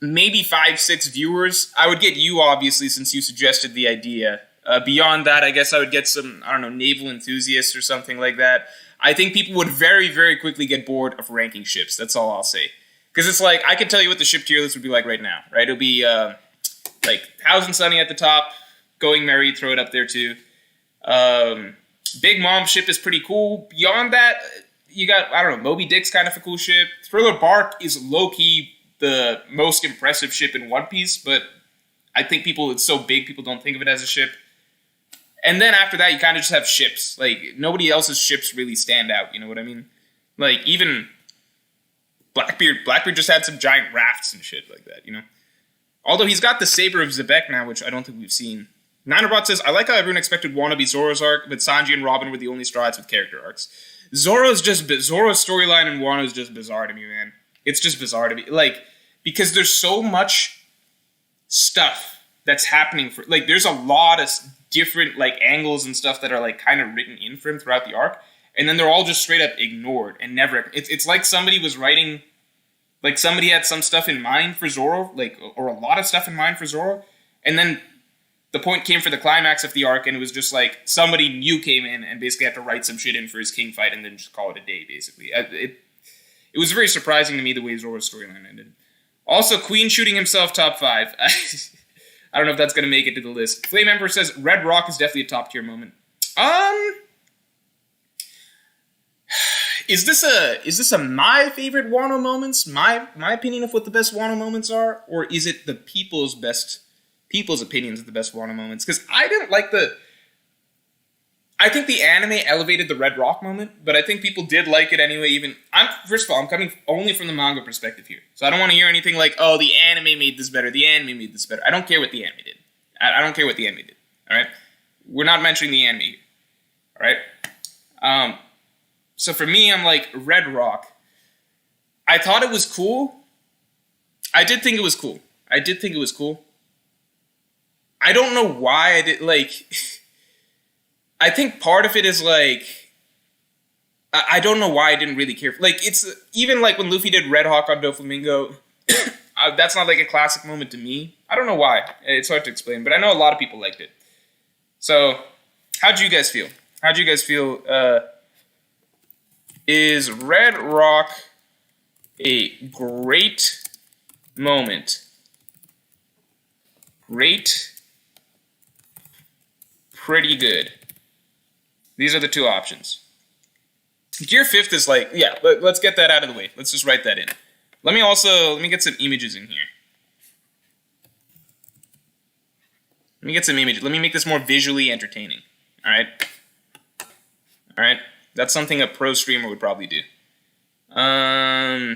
maybe 5-6 viewers. I would get you, obviously, since you suggested the idea. Beyond that, I guess I would get some, I don't know, naval enthusiasts or something like that. I think people would very, very quickly get bored of ranking ships. That's all I'll say. Because it's like, I can tell you what the ship tier list would be like right now, right? It'll be, like, House and Sunny at the top, Going Merry, throw it up there too. Big Mom ship is pretty cool. Beyond that, you got, I don't know, Moby Dick's kind of a cool ship. Thriller Bark is low-key the most impressive ship in One Piece, but I think it's so big, people don't think of it as a ship. And then after that, you kind of just have ships. Like, nobody else's ships really stand out, you know what I mean? Like, even Blackbeard just had some giant rafts and shit like that, you know? Although he's got the Saber of Zebek now, which I don't think we've seen. Ninerbot says, I like how everyone expected Wano to be Zoro's arc, but Sanji and Robin were the only Straw Hats with character arcs. Zoro's storyline in Wano is just bizarre to me, man. It's just bizarre to me. Like, because there's so much stuff that's happening for, like, there's a lot of different, like, angles and stuff that are, like, kind of written in for him throughout the arc, and then they're all just straight up ignored and never, it's like somebody was writing Like somebody had some stuff in mind for Zoro, like, or a lot of stuff in mind for Zoro, and then the point came for the climax of the arc, and it was just like somebody new came in and basically had to write some shit in for his king fight and then just call it a day, basically. It was very surprising to me the way Zoro's storyline ended. Also, Queen shooting himself top 5. I don't know if that's going to make it to the list. Flame Emperor says Red Rock is definitely a top tier moment. Is this a my favorite Wano moments? My opinion of what the best Wano moments are, or is it the people's opinions of the best Wano moments? Because I didn't like I think the anime elevated the Red Rock moment, but I think people did like it anyway. First of all, I'm coming only from the manga perspective here, so I don't want to hear anything like, "Oh, the anime made this better. The anime made this better." I don't care what the anime did. I don't care what the anime did. All right, we're not mentioning the anime here. All right. So for me, I'm like Red Rock. I thought it was cool. I did think it was cool. I don't know why I did like. I think part of it is like, I don't know why I didn't really care. Like, it's even like when Luffy did Red Hawk on Doflamingo, that's not like a classic moment to me. I don't know why. It's hard to explain, but I know a lot of people liked it. So, how'd you guys feel? Is Red Rock a great moment? Great. Pretty good. These are the two options. Gear 5th is like, yeah, let's get that out of the way. Let's just write that in. Let me get some images in here. Let me make this more visually entertaining. Alright? That's something a pro streamer would probably do. I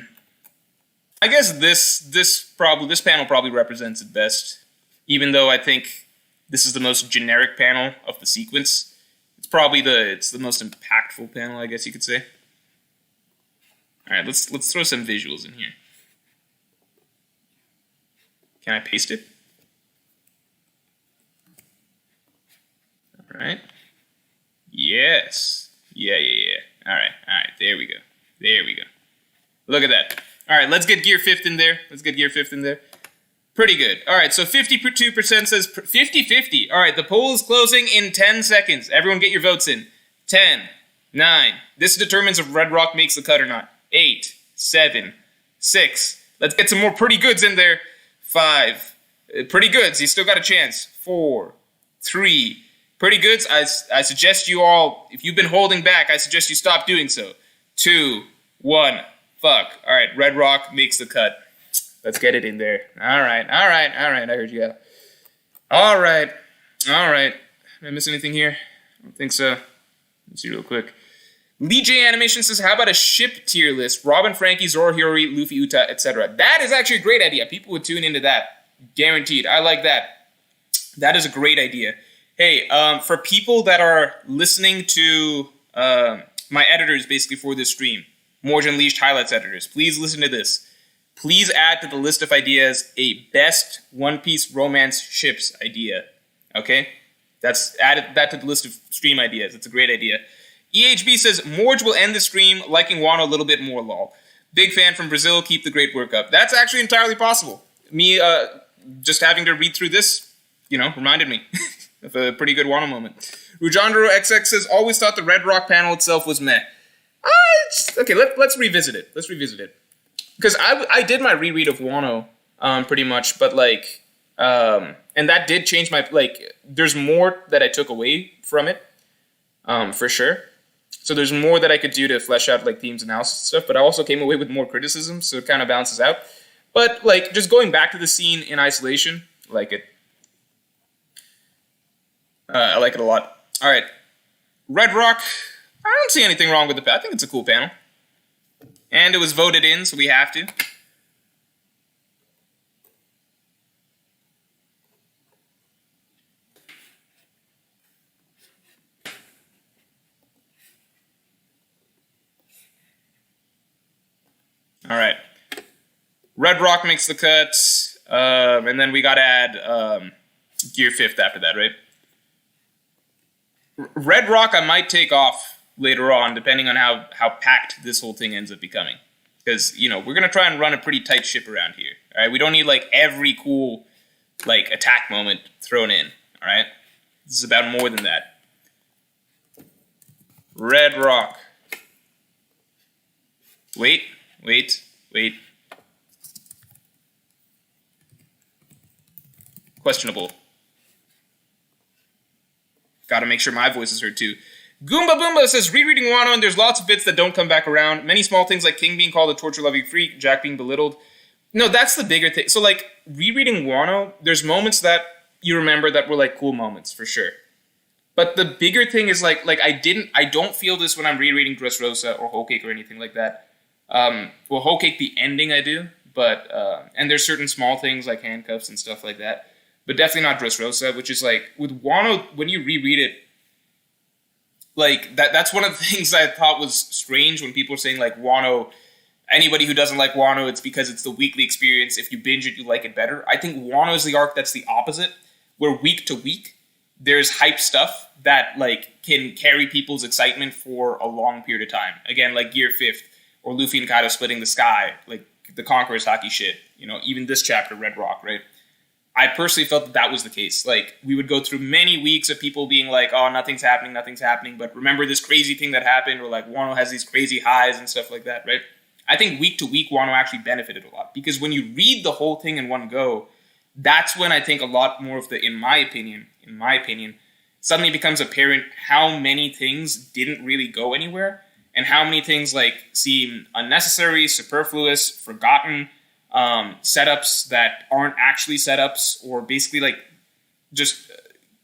guess this panel probably represents it best. Even though I think this is the most generic panel of the sequence. It's the most impactful panel, I guess you could say. Alright, let's throw some visuals in here. Can I paste it? Alright. Yes. Yeah. Alright, there we go. Look at that. Alright, let's get Gear 5th in there. Pretty good. Alright, so 52% says 50-50. Alright, the poll is closing in 10 seconds. Everyone get your votes in. 10, 9. This determines if Red Rock makes the cut or not. 8, 7, 6. Let's get some more pretty goods in there. 5. Pretty goods. You still got a chance. 4, 3. Pretty goods. I suggest you all, if you've been holding back, I suggest you stop doing so. 2, 1. Fuck. Alright, Red Rock makes the cut. Let's get it in there. All right. I heard you out. All right. Did I miss anything here? I don't think so. Let's see real quick. Lee J Animation says, how about a ship tier list? Robin, Frankie, Zoro, Hiyori, Luffy, Uta, etc. That is actually a great idea. People would tune into that. Guaranteed. I like that. That is a great idea. Hey, for people that are listening to my editors basically for this stream, Morj Unleashed Highlights editors, please listen to this. Please add to the list of ideas a best One Piece romance ships idea. Okay? Add that to the list of stream ideas. It's a great idea. EHB says, Morj will end the stream liking Wano a little bit more, lol. Big fan from Brazil, keep the great work up. That's actually entirely possible. Me just having to read through this, reminded me of a pretty good Wano moment. Rujandro XX says, always thought the Red Rock panel itself was meh. Okay, let's revisit it. Because I did my reread of Wano, pretty much, but and that did change my, there's more that I took away from it, for sure. So there's more that I could do to flesh out, themes, analysis, and stuff, but I also came away with more criticism, so it kind of balances out. But, just going back to the scene in isolation, I like it. I like it a lot. Alright, Red Rock, I don't see anything wrong with the panel. I think it's a cool panel. And it was voted in, so we have to. All right. Red Rock makes the cut, and then we got to add Gear 5th after that, right? Red Rock I might take off later on, depending on how packed this whole thing ends up becoming. Because, we're going to try and run a pretty tight ship around here. All right? We don't need, every cool, attack moment thrown in. All right? This is about more than that. Red Rock. Wait. Questionable. Gotta make sure my voice is heard too. Goomba Boomba says, rereading Wano, and there's lots of bits that don't come back around. Many small things like King being called a torture-loving freak, Jack being belittled. No, that's the bigger thing. So, rereading Wano, there's moments that you remember that were, cool moments, for sure. But the bigger thing is, I don't feel this when I'm rereading Dressrosa or Whole Cake or anything like that. Whole Cake, the ending I do, but, and there's certain small things like handcuffs and stuff like that. But definitely not Dressrosa, which is with Wano, when you reread it, that's one of the things I thought was strange when people are saying, Wano, anybody who doesn't like Wano, it's because it's the weekly experience. If you binge it, you like it better. I think Wano is the arc that's the opposite, where week to week, there's hype stuff that, can carry people's excitement for a long period of time. Again, Gear 5th, or Luffy and Kaido splitting the sky, the Conqueror's Haki shit. Even this chapter, Red Rock, right? I personally felt that was the case. We would go through many weeks of people being oh, nothing's happening, but remember this crazy thing that happened, or Wano has these crazy highs and stuff like that, right? I think week to week, Wano actually benefited a lot, because when you read the whole thing in one go, that's when I think a lot more of in my opinion, suddenly becomes apparent how many things didn't really go anywhere, and how many things, seem unnecessary, superfluous, forgotten, setups that aren't actually setups, or basically just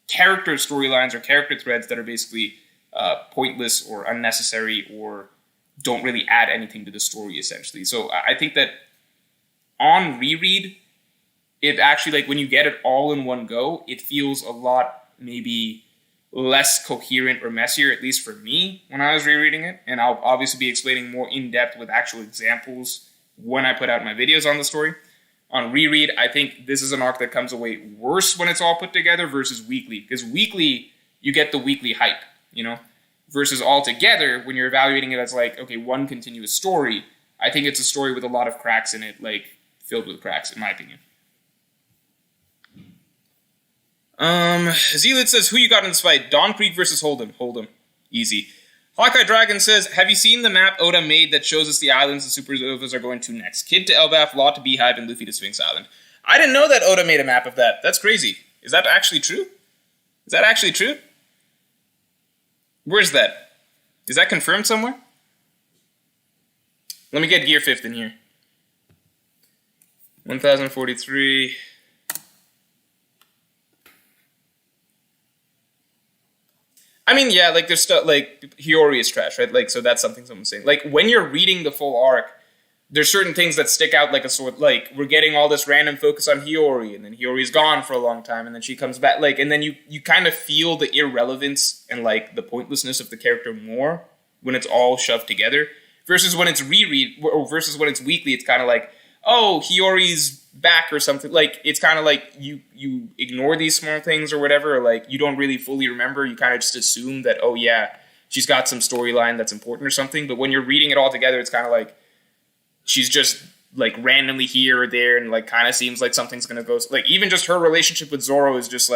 character storylines or character threads that are basically pointless or unnecessary or don't really add anything to the story, essentially. So I think that on reread, it actually, when you get it all in one go, it feels a lot maybe less coherent or messier, at least for me, when I was rereading it. And I'll obviously be explaining more in depth with actual examples when I put out my videos on the story. On reread, I think this is an arc that comes away worse when it's all put together versus weekly. Because weekly, you get the weekly hype, versus all together, when you're evaluating it as okay, one continuous story, I think it's a story with a lot of cracks in it, filled with cracks, in my opinion. Zealot says, who you got in this fight? Dawn Creek versus Hold'em. Hold'em. Easy. Hawkeye Dragon says, have you seen the map Oda made that shows us the islands the Supernovas are going to next? Kid to Elbaf, Law to Beehive, and Luffy to Sphinx Island. I didn't know that Oda made a map of that. That's crazy. Is that actually true? Where's that? Is that confirmed somewhere? Let me get Gear 5th in here. 1043... I mean, yeah, there's stuff, Hiyori is trash, right? So that's something someone's saying. When you're reading the full arc, there's certain things that stick out like a sword. We're getting all this random focus on Hiyori, and then Hiyori's gone for a long time, and then she comes back, and then you kind of feel the irrelevance and, the pointlessness of the character more when it's all shoved together, versus when it's reread, or versus when it's weekly, it's kind of oh, Hiyori's back or something. It's kind of you ignore these small things or whatever, or you don't really fully remember. You kind of just assume that, oh yeah, she's got some storyline that's important or something. But when you're reading it all together, it's kind of she's just randomly here or there, and kind of seems like something's gonna go. Even just her relationship with Zoro is just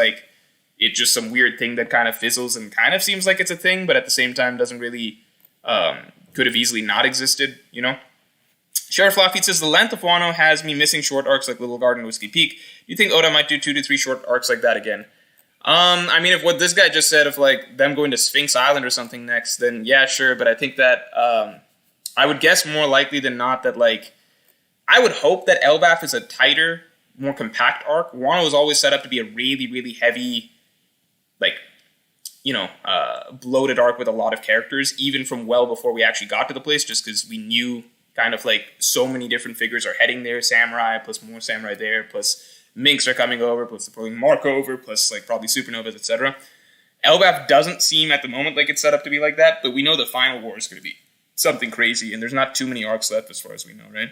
it's just some weird thing that kind of fizzles and kind of seems like it's a thing, but at the same time doesn't really could have easily not existed, Sheriff Lafitte says, the length of Wano has me missing short arcs like Little Garden, Whiskey Peak. Do you think Oda might do 2 to 3 short arcs like that again? I mean, if what this guy just said, of them going to Sphinx Island or something next, then yeah, sure. But I think that I would guess more likely than not that I would hope that Elbaf is a tighter, more compact arc. Wano was always set up to be a really, really heavy, bloated arc with a lot of characters, even from well before we actually got to the place, just because we knew kind of so many different figures are heading there. Samurai, plus more samurai there, plus Minks are coming over, plus they're pulling Mark over, plus probably supernovas, etc. Elbaf doesn't seem at the moment like it's set up to be like that, but we know the final war is going to be something crazy, and there's not too many arcs left as far as we know, right?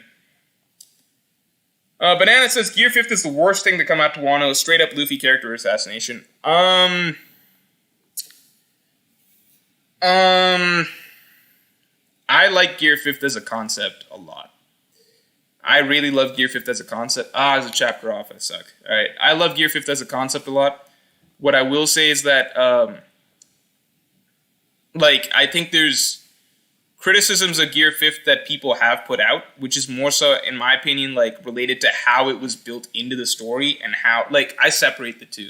Banana says, Gear 5th is the worst thing to come out to Wano, straight up Luffy character assassination. I like Gear 5th as a concept a lot. I really love Gear 5th as a concept. As a chapter off, I suck. All right. I love Gear 5th as a concept a lot. What I will say is that, I think there's criticisms of Gear 5th that people have put out, which is more so, in my opinion, related to how it was built into the story and how, I separate the two.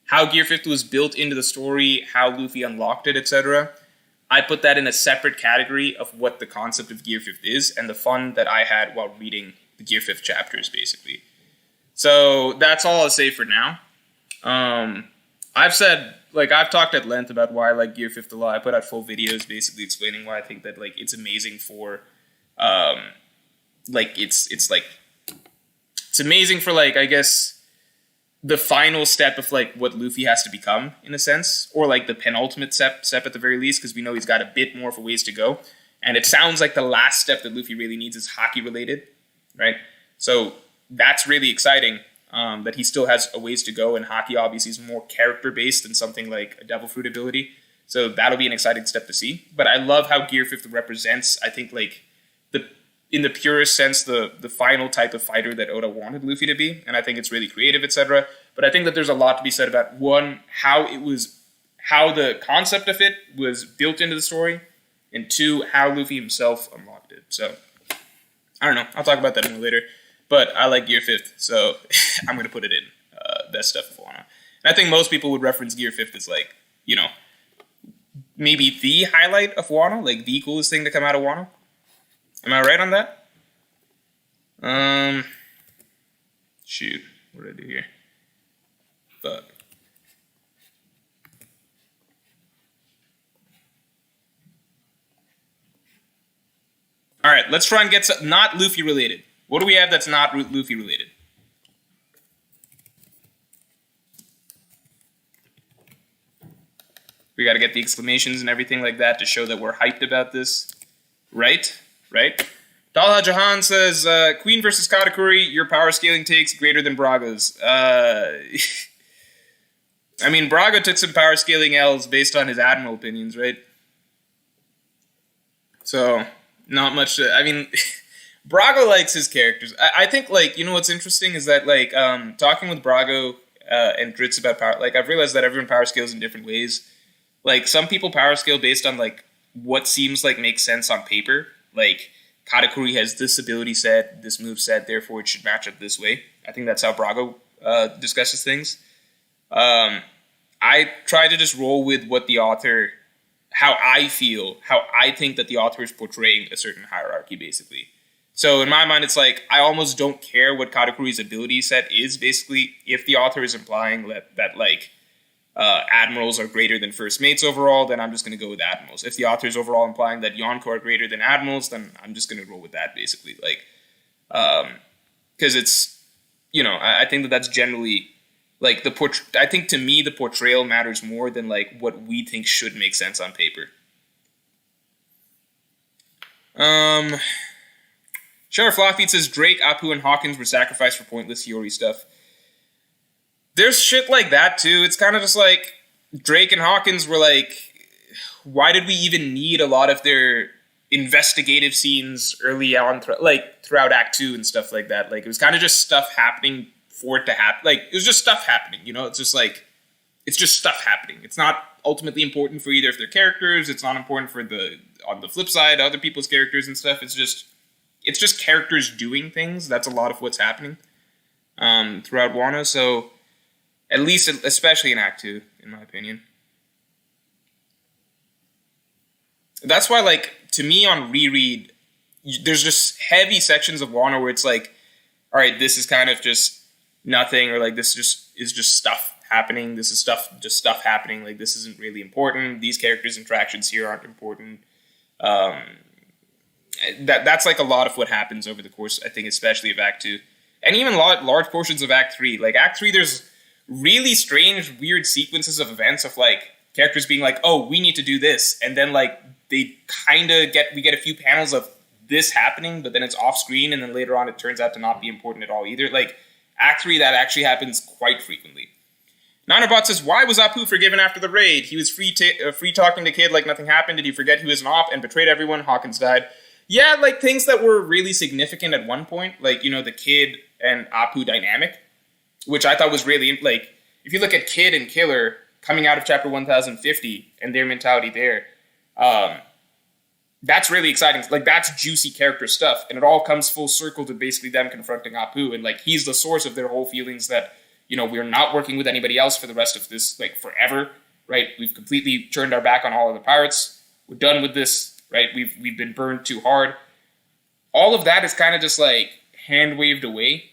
How Gear 5th was built into the story, how Luffy unlocked it, etc. I put that in a separate category of what the concept of Gear 5th is and the fun that I had while reading the Gear 5th chapters, basically. So that's all I'll say for now. I've said, I've talked at length about why I like Gear 5th a lot. I put out full videos basically explaining why I think that, it's amazing for, it's amazing for, I guess, the final step of, what Luffy has to become, in a sense, or, the penultimate step at the very least, because we know he's got a bit more of a ways to go. And it sounds like the last step that Luffy really needs is hockey-related, right? So that's really exciting. That he still has a ways to go, and hockey obviously is more character-based than something like a Devil Fruit ability. So that'll be an exciting step to see. But I love how Gear 5th represents, I think, in the purest sense, the final type of fighter that Oda wanted Luffy to be. And I think it's really creative, etc. But I think that there's a lot to be said about, one, how the concept of it was built into the story, and two, how Luffy himself unlocked it. So, I don't know. I'll talk about that more later. But I like Gear 5th, so I'm going to put it in. Best stuff of Wano. And I think most people would reference Gear 5th as, maybe the highlight of Wano, the coolest thing to come out of Wano. Am I right on that? Shoot. What did I do here? Fuck. Alright, let's try and get some, not Luffy related. What do we have that's not Luffy related? We got to get the exclamations and everything like that to show that we're hyped about this. Right? Talha Jahan says, Queen versus Katakuri, your power scaling takes greater than Braga's. Braga took some power scaling L's based on his admiral opinions, right? So, not much to... Braga likes his characters. I think, what's interesting is that, talking with Brago and Dritz about power, I've realized that everyone power scales in different ways. Some people power scale based on, what seems makes sense on paper. Katakuri has this ability set, this move set, therefore it should match up this way. I think that's how Brago discusses things. I try to just roll with what the author... how I think that the author is portraying a certain hierarchy, basically. So in my mind, it's I almost don't care what Katakuri's ability set is, basically, if the author is implying that admirals are greater than first mates overall, then I'm just going to go with admirals. If the author is overall implying that Yonko are greater than admirals, then I'm just going to roll with that, basically. Because it's, I think that's generally, I think to me, the portrayal matters more than, what we think should make sense on paper. Sheriff Lockbeat says Drake, Apu, and Hawkins were sacrificed for pointless Hiyori stuff. There's shit like that, too. It's kind of just Drake and Hawkins were why did we even need a lot of their investigative scenes early on, throughout Act 2 and stuff like that? It was kind of just stuff happening for it to happen. It was just stuff happening, It's just it's just stuff happening. It's not ultimately important for either of their characters. It's not important for on the flip side, other people's characters and stuff. It's just characters doing things. That's a lot of what's happening throughout Wano. So, at least, especially in Act 2, in my opinion. That's why, to me on reread, there's just heavy sections of Wano where it's all right, this is kind of just nothing, or this is just stuff happening. This is stuff happening. This isn't really important. These characters' interactions here aren't important. That's a lot of what happens over the course, I think, especially of Act 2. And even large portions of Act 3. Act 3, there's really strange, weird sequences of events of, characters being oh, we need to do this. And then, they kind of we get a few panels of this happening, but then it's off screen, and then later on it turns out to not be important at all either. Act 3, that actually happens quite frequently. Nanobot says, why was Apu forgiven after the raid? He was free talking to Kid like nothing happened. Did he forget he was an op and betrayed everyone? Hawkins died. Yeah, like things that were really significant at one point, like, the Kid and Apu dynamic, which I thought was really, like, if you look at Kid and Killer coming out of chapter 1050 and their mentality there, that's really exciting. Like, that's juicy character stuff, and it all comes full circle to basically them confronting Apu, and, like, he's the source of their whole feelings that, we're not working with anybody else for the rest of this, like, forever, right? We've completely turned our back on all of the pirates. We're done with this, right? We've been burned too hard. All of that is kind of just, like, hand-waved away,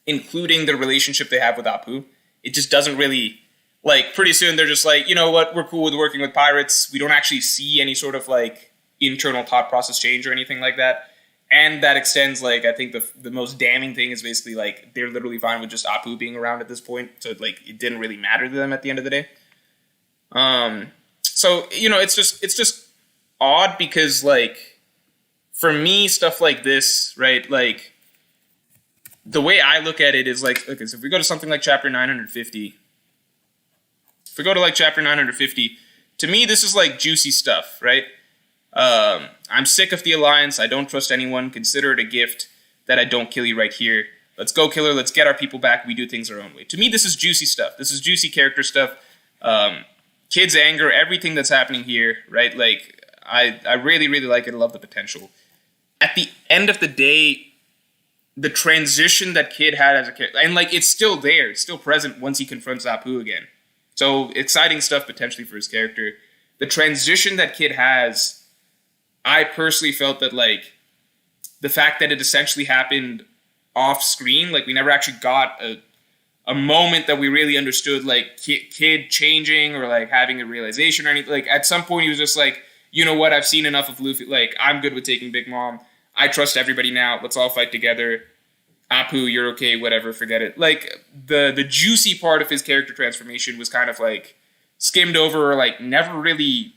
including the relationship they have with Apu. It just doesn't really, like, pretty soon they're just like, you know what, we're cool with working with pirates. We don't actually see any sort of, like, internal thought process change or anything like that. And that extends, like, I think the most damning thing is basically, like, they're literally fine with just Apu being around at this point. So, like, it didn't really matter to them at the end of the day. So, it's just odd because, like, for me, stuff like this, right, like, the way I look at it is, like, okay, so if we go to something like chapter 950, to me, this is, like, juicy stuff, right? I'm sick of the alliance. I don't trust anyone. Consider it a gift that I don't kill you right here. Let's go, Killer. Let's get our people back. We do things our own way. To me, this is juicy stuff. This is juicy character stuff. Kid's anger, everything that's happening here, right? Like, I really, really like it. I love the potential. At the end of the day, the transition that Kid had as a character, and, like, it's still there. It's still present once he confronts Apu again. So, exciting stuff potentially for his character. The transition that Kid has, I personally felt that, like, the fact that it essentially happened off screen, like, we never actually got a moment that we really understood, like, Kid changing or, like, having a realization or anything. Like, at some point he was just like, you know what, I've seen enough of Luffy. Like, I'm good with taking Big Mom. I trust everybody now. Let's all fight together. Apu, you're okay, whatever, forget it. Like, the juicy part of his character transformation was kind of, like, skimmed over or, like, never really,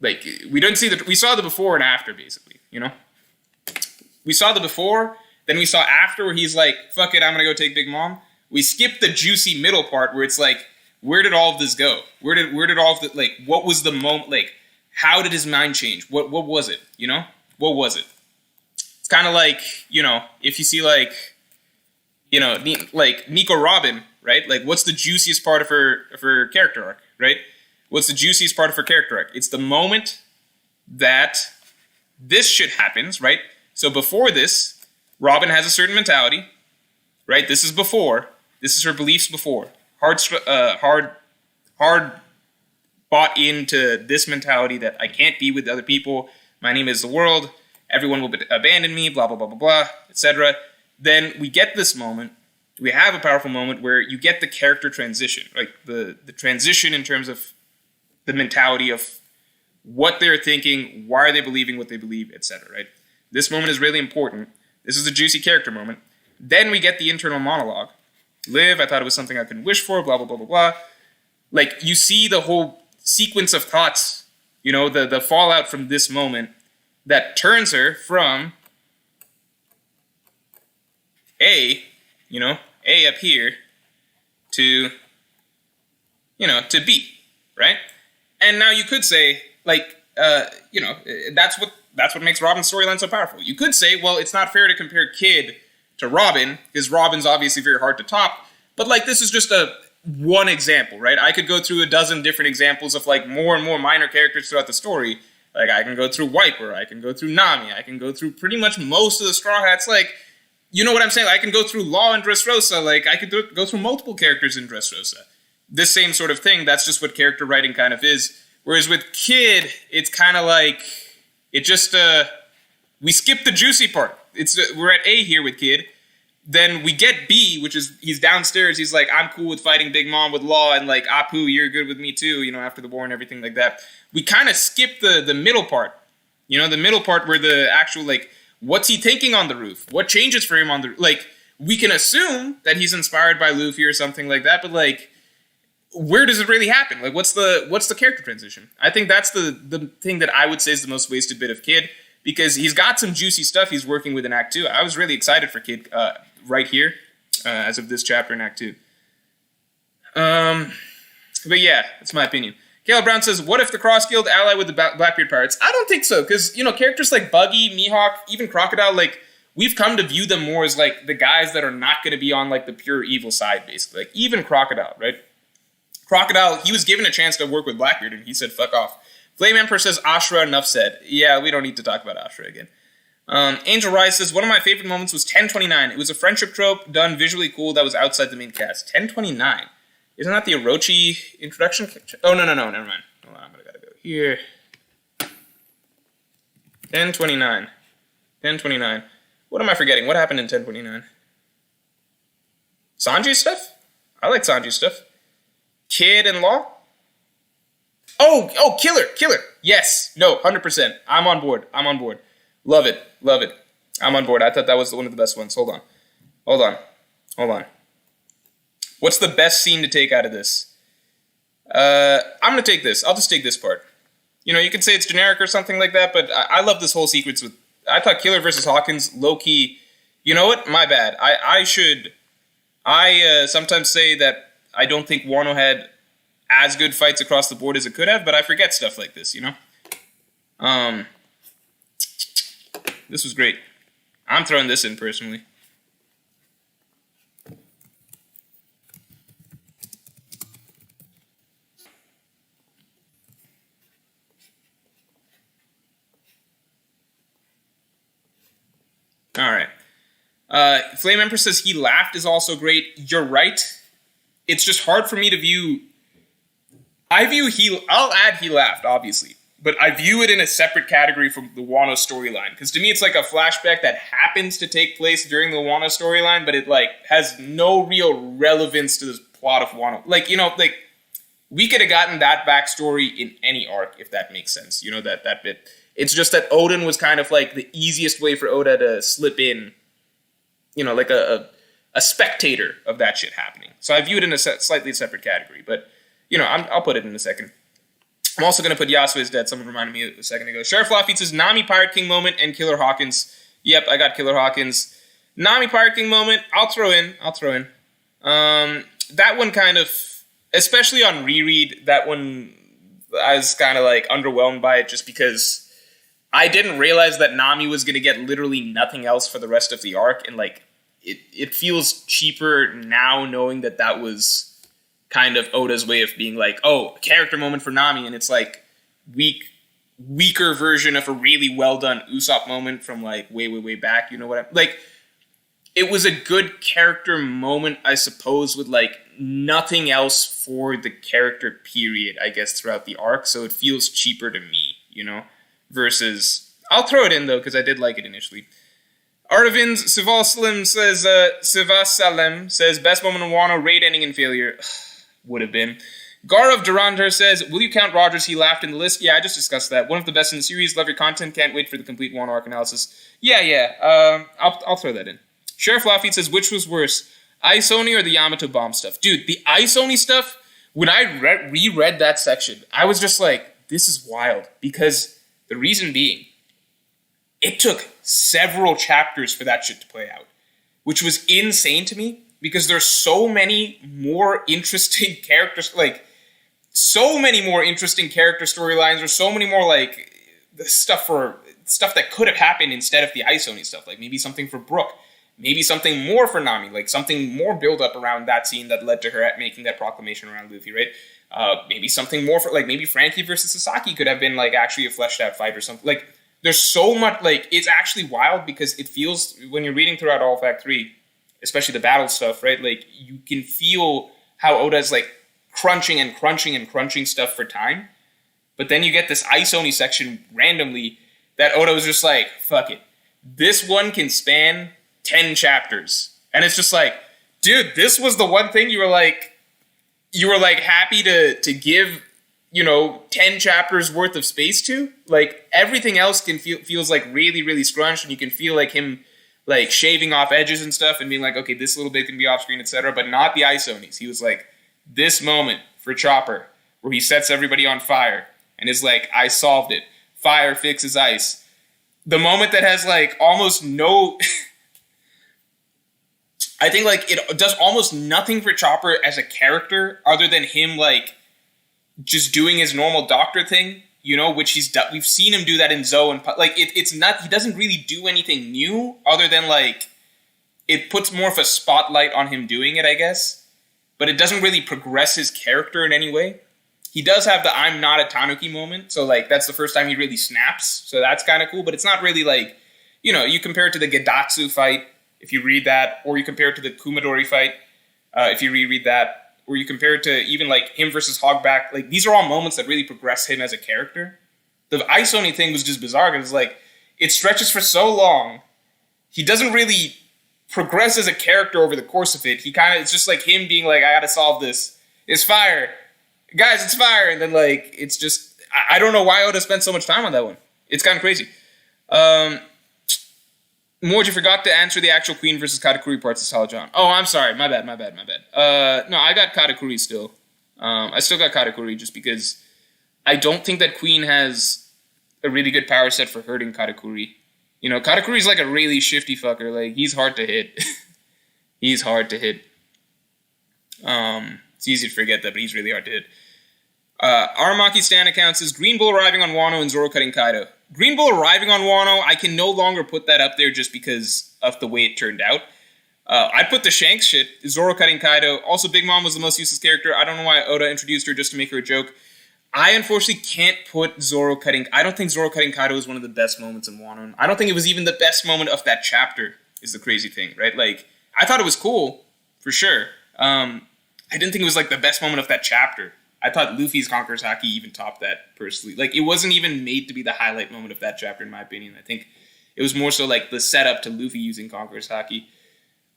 like, we saw the before and after, basically, We saw the before, then we saw after where he's like, fuck it, I'm gonna go take Big Mom. We skipped the juicy middle part where it's like, where did all of this go? Where did all of the, like, what was the moment, like, how did his mind change? What was it, What was it? It's kind of like, if you see, like, like Nico Robin, right? Like, what's the juiciest part of her character arc, right? What's the juiciest part of her character arc? It's the moment that this shit happens, right? So before this, Robin has a certain mentality, right? This is before. This is her beliefs before. Hard bought into this mentality that I can't be with other people. My name is the world. Everyone will abandon me, blah, blah, blah, blah, blah, etc. Then we get this moment. We have a powerful moment where you get the character transition, like the transition in terms of the mentality of what they're thinking, why are they believing what they believe, etc., right? This moment is really important. This is a juicy character moment. Then we get the internal monologue. Live, I thought it was something I couldn't wish for, blah, blah, blah, blah, blah. Like, you see the whole sequence of thoughts, the fallout from this moment that turns her from A up here to B, right? And now you could say, like, that's what makes Robin's storyline so powerful. You could say, well, it's not fair to compare Kid to Robin, because Robin's obviously very hard to top, but, like, this is just one example, right? I could go through a dozen different examples of, like, more and more minor characters throughout the story. Like, I can go through Wiper, I can go through Nami, I can go through pretty much most of the Straw Hats, like, you know what I'm saying? I can go through Law and Dressrosa, like, I could go through multiple characters in Dressrosa. This same sort of thing, that's just what character writing kind of is. Whereas with Kid, it's kind of like, it just, we skip the juicy part. We're at A here with Kid. Then we get B, which is, he's downstairs, he's like, I'm cool with fighting Big Mom with Law, and, like, Apu, you're good with me too, after the war and everything like that. We kind of skip the middle part. The middle part where the actual, like, what's he thinking on the roof? What changes for him on the, like, we can assume that he's inspired by Luffy or something like that, but, like, where does it really happen? Like, what's the character transition? I think that's the thing that I would say is the most wasted bit of Kid, because he's got some juicy stuff he's working with in Act 2. I was really excited for Kid right here, as of this chapter in Act 2. But yeah, that's my opinion. Caleb Brown says, what if the Cross Guild ally with the Blackbeard Pirates? I don't think so, because, characters like Buggy, Mihawk, even Crocodile, like, we've come to view them more as, like, the guys that are not going to be on, like, the pure evil side, basically. Like, even Crocodile, right? Crocodile, he was given a chance to work with Blackbeard, and he said, fuck off. Flame Emperor says, Ashura, enough said. Yeah, we don't need to talk about Ashura again. Angel Rise says, one of my favorite moments was 1029. It was a friendship trope done visually cool that was outside the main cast. 1029. Isn't that the Orochi introduction? Oh, no, never mind. Hold on, I gotta go here. 1029. 1029. What am I forgetting? What happened in 1029? Sanji's stuff? I like Sanji's stuff. Kid and Law? Oh, Killer. Yes. No, 100%. I'm on board. Love it. I'm on board. I thought that was one of the best ones. Hold on. What's the best scene to take out of this? I'm going to take this. I'll just take this part. You can say it's generic or something like that, but I love this whole sequence with... I thought Killer versus Hawkins, low-key... You know what? My bad. I sometimes say that I don't think Wano had as good fights across the board as it could have, but I forget stuff like this, This was great. I'm throwing this in, personally. All right. Flame Emperor says he laughed is also great. You're right. It's just hard for me to view. I'll add he laughed, obviously. But I view it in a separate category from the Wano storyline. Because to me, it's like a flashback that happens to take place during the Wano storyline, but it, has no real relevance to the plot of Wano. We could have gotten that backstory in any arc, if that makes sense. That bit. It's just that Oden was kind of the easiest way for Oda to slip in, a spectator of that shit happening. So I view it in a slightly separate category, but, I'll put it in a second. I'm also going to put Yasuo is dead. Someone reminded me a second ago. Sheriff Laffy says Nami Pirate King moment and Killer Hawkins. Yep, I got Killer Hawkins. Nami Pirate King moment, I'll throw in. That one kind of, especially on reread, that one I was kind of underwhelmed by it just because I didn't realize that Nami was going to get literally nothing else for the rest of the arc, and it feels cheaper now knowing that was kind of Oda's way of being character moment for Nami, and it's weaker version of a really well done Usopp moment from way back. You know what it was a good character moment, I suppose, with nothing else for the character period, I guess, throughout the arc, so it feels cheaper to me, versus, I'll throw it in though, because I did like it initially. Artavin's Sivasalem says, best moment in Wano, raid ending in failure. Would have been. Gar of Durandar says, will you count Rogers? He laughed in the list. Yeah, I just discussed that. One of the best in the series. Love your content. Can't wait for the complete Wano arc analysis. Yeah. I'll throw that in. Sheriff Laffy says, which was worse, Ice Oni or the Yamato bomb stuff? Dude, the Ice Oni stuff, when I reread that section, I was just this is wild. Because the reason being, it took several chapters for that shit to play out, which was insane to me because there's so many more interesting characters, so many more interesting character storylines, or so many more the stuff that could have happened instead of the Ice Oni stuff, maybe something for Brook, maybe something more for Nami, something more build up around that scene that led to her making that proclamation around Luffy, right? Maybe something more for maybe Frankie versus Sasaki could have been actually a fleshed out fight or something. There's so much, it's actually wild because it feels, when you're reading throughout all of Act 3, especially the battle stuff, right? You can feel how Oda's crunching stuff for time. But then you get this Ice Oni section randomly that Oda was just fuck it. This one can span 10 chapters. And it's just dude, this was the one thing you were happy to give, 10 chapters worth of space to. Everything else feels really, really scrunched, and you can feel him shaving off edges and stuff and being okay, this little bit can be off screen, etc. But not the Ice Onis. He was this moment for Chopper where he sets everybody on fire and is I solved it. Fire fixes ice. The moment that has almost no I think it does almost nothing for Chopper as a character other than him just doing his normal doctor thing, you know, which we've seen him do that in Zoe, and like it's not, he doesn't really do anything new other than like it puts more of a spotlight on him doing it, I guess, but it doesn't really progress his character in any way. He does have the I'm not a Tanuki moment, so like that's the first time he really snaps, so that's kind of cool, but it's not really like, you know, you compare it to the Gedatsu fight, if you read that, or you compare it to the Kumadori fight, if you reread that, or you compare it to even like him versus Hogback, like these are all moments that really progress him as a character. The Ice Oni thing was just bizarre, because it's like, it stretches for so long, he doesn't really progress as a character over the course of it. He kind of, it's just like him being like, I gotta solve this, it's fire. Guys, it's fire, and then like it's just I don't know why Oda spent so much time on that one. It's kind of crazy. Morj, you forgot to answer the actual Queen versus Katakuri parts of Solid John. Oh, I'm sorry, my bad. No, I got Katakuri still. I still got Katakuri just because I don't think that Queen has a really good power set for hurting Katakuri. You know, Katakuri's like a really shifty fucker. Like he's hard to hit. He's hard to hit. It's easy to forget that, but he's really hard to hit. Aramaki Stan account says, Green Bull arriving on Wano and Zoro cutting Kaido. Green Bull arriving on Wano, I can no longer put that up there just because of the way it turned out. I'd put the Shanks shit, Zoro cutting Kaido. Also, Big Mom was the most useless character. I don't know why Oda introduced her just to make her a joke. I unfortunately can't put Zoro cutting... I don't think Zoro cutting Kaido is one of the best moments in Wano. I don't think it was even the best moment of that chapter, is the crazy thing, right? Like, I thought it was cool, for sure. I didn't think it was like the best moment of that chapter. I thought Luffy's Conqueror's Haki even topped that, personally. Like, it wasn't even made to be the highlight moment of that chapter, in my opinion. I think it was more so like the setup to Luffy using Conqueror's Haki.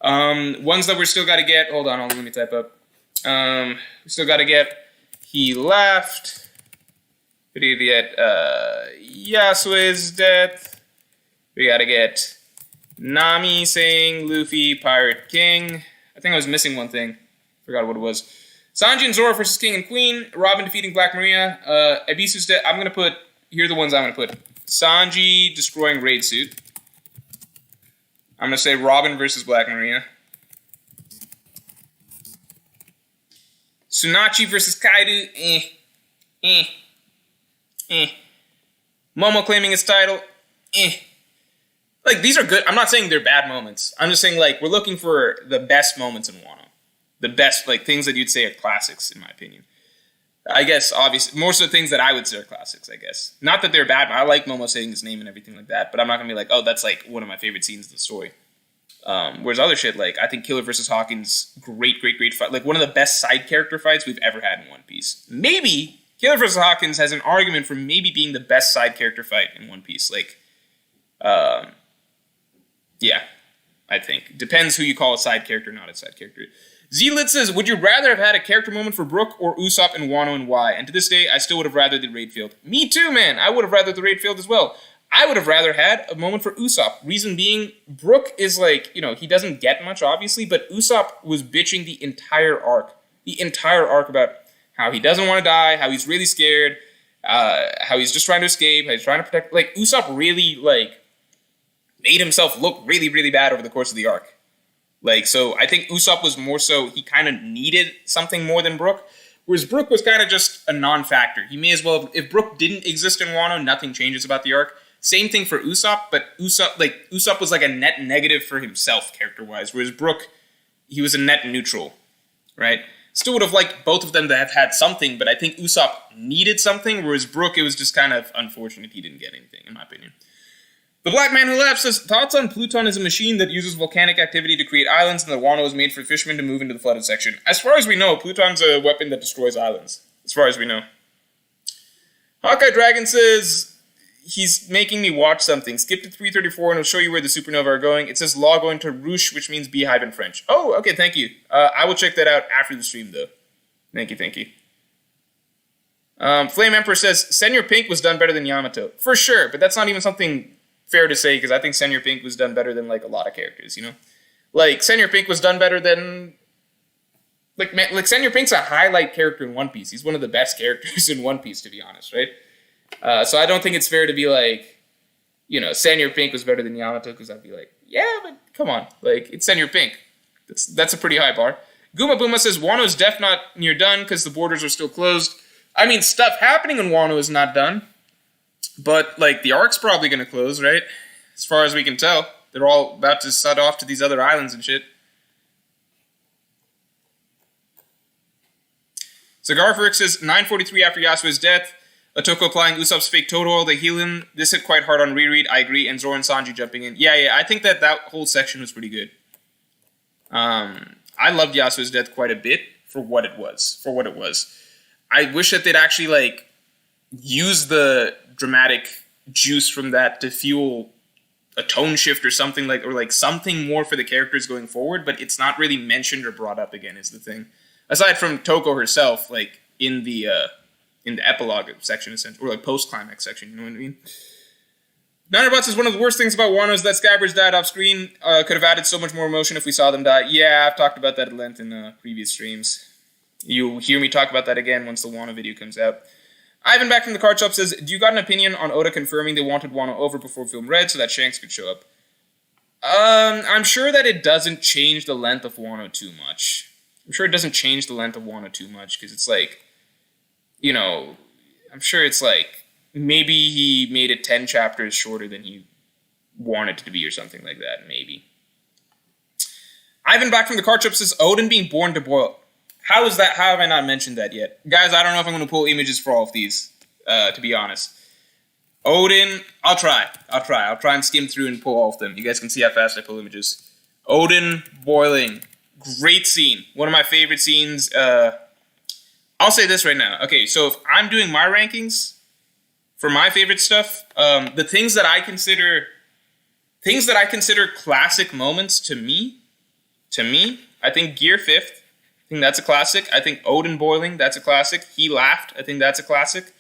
Ones that we're still got to get... Hold on, let me type up. We still got to get... He left. We got to get Yasue's death. We got to get Nami saying Luffy, Pirate King. I think I was missing one thing. Forgot what it was. Sanji and Zoro versus King and Queen. Robin defeating Black Maria. Ebisu's death. I'm going to put... Here are the ones I'm going to put. Sanji destroying Raid Suit. I'm going to say Robin versus Black Maria. Tsunachi versus Kaido. Momo claiming his title. Like, these are good. I'm not saying they're bad moments. I'm just saying, like, we're looking for the best moments in Wano. The best, like, things that you'd say are classics, in my opinion. I guess, obviously, more so things that I would say are classics, I guess. Not that they're bad, but I like Momo saying his name and everything like that, but I'm not going to be like, oh, that's, like, one of my favorite scenes of the story. Whereas other shit, like, I think Killer versus Hawkins, great fight. Like, one of the best side character fights we've ever had in One Piece. Maybe Killer versus Hawkins has an argument for maybe being the best side character fight in One Piece. Like, yeah, I think. Depends who you call a side character, not a side character. Z-Lit says, would you rather have had a character moment for Brook or Usopp in Wano and why? And to this day, I still would have rather the raid field. Me too, man. I would have rather the raid field as well. I would have rather had a moment for Usopp. Reason being, Brook is like, you know, he doesn't get much, obviously, but Usopp was bitching the entire arc. The entire arc about how he doesn't want to die, how he's really scared, how he's just trying to escape, how he's trying to protect... Like, Usopp really, like, made himself look really, really bad over the course of the arc. Like, so I think Usopp was more so, he kind of needed something more than Brook, whereas Brook was kind of just a non-factor. He may as well, if Brook didn't exist in Wano, nothing changes about the arc. Same thing for Usopp, but Usopp was like a net negative for himself, character-wise, whereas Brook, he was a net neutral, right? Still would have liked both of them to have had something, but I think Usopp needed something, whereas Brook, it was just kind of unfortunate he didn't get anything, in my opinion. The Black Man Who Laughs says, thoughts on Pluton as a machine that uses volcanic activity to create islands and the Wano is made for fishermen to move into the flooded section. As far as we know, Pluton's a weapon that destroys islands. As far as we know. Hawkeye Dragon says, he's making me watch something. Skip to 334 and it'll show you where the supernova are going. It says law going to Ruche, which means beehive in French. Oh, okay, thank you. I will check that out after the stream, though. Thank you. Flame Emperor says, Senor Pink was done better than Yamato. For sure, but that's not even something... fair to say, because I think Senor Pink was done better than, like, a lot of characters, you know? Like, Senor Pink was done better than... Like Senor Pink's a highlight character in One Piece. He's one of the best characters in One Piece, to be honest, right? So I don't think it's fair to be like, you know, Senor Pink was better than Yamato, because I'd be like, yeah, but come on. Like, it's Senor Pink. That's a pretty high bar. Guma Buma says, Wano's def not near done, because the borders are still closed. I mean, stuff happening in Wano is not done. But, like, the arc's probably going to close, right? As far as we can tell. They're all about to set off to these other islands and shit. Cigarfrick says, 9:43 after Yasuo's death, Otoko applying Usopp's fake total oil to heal him. This hit quite hard on reread, I agree, and Zoro and Sanji jumping in. Yeah, I think that whole section was pretty good. I loved Yasuo's death quite a bit for what it was. I wish that they'd actually, like, use the dramatic juice from that to fuel a tone shift or something like, or like something more for the characters going forward, but it's not really mentioned or brought up again is the thing. Aside from Toko herself, like in the epilogue section, or like post-climax section, you know what I mean? Ninerbots says one of the worst things about Wano is that Scabbers died off screen. Could have added so much more emotion if we saw them die. Yeah, I've talked about that at length in previous streams. You'll hear me talk about that again once the Wano video comes out. Ivan back from the card shop says, do you got an opinion on Oda confirming they wanted Wano over before film Red so that Shanks could show up? I'm sure that it doesn't change the length of Wano too much. Because it's like, you know, I'm sure it's like, maybe he made it 10 chapters shorter than he wanted it to be or something like that, maybe. Ivan back from the card shop says, Odin being born to boil. How is that? How have I not mentioned that yet? Guys, I don't know if I'm going to pull images for all of these, to be honest. Odin, I'll try and skim through and pull all of them. You guys can see how fast I pull images. Odin boiling. Great scene. One of my favorite scenes. I'll say this right now. Okay, so if I'm doing my rankings for my favorite stuff, the things that I consider classic moments to me, I think Gear 5th. I think that's a classic. I think Odin boiling, that's a classic. He laughed, I think that's a classic.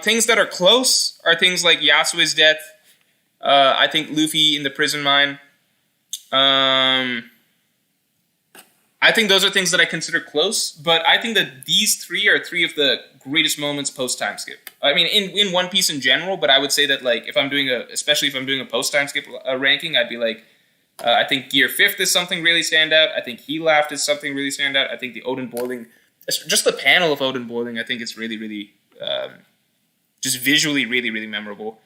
Things that are close are things like Yasuo's death. I think Luffy in the prison mine. I think those are things that I consider close, but I think that these three are three of the greatest moments post-time skip. I mean, in One Piece in general, but I would say that, like, especially if I'm doing a post-time skip ranking, I'd be like, I think Gear 5th is something really stand out. I think He Laughed is something really stand out. I think the Odin boiling, just the panel of Odin boiling, I think it's really, really, just visually really, really memorable.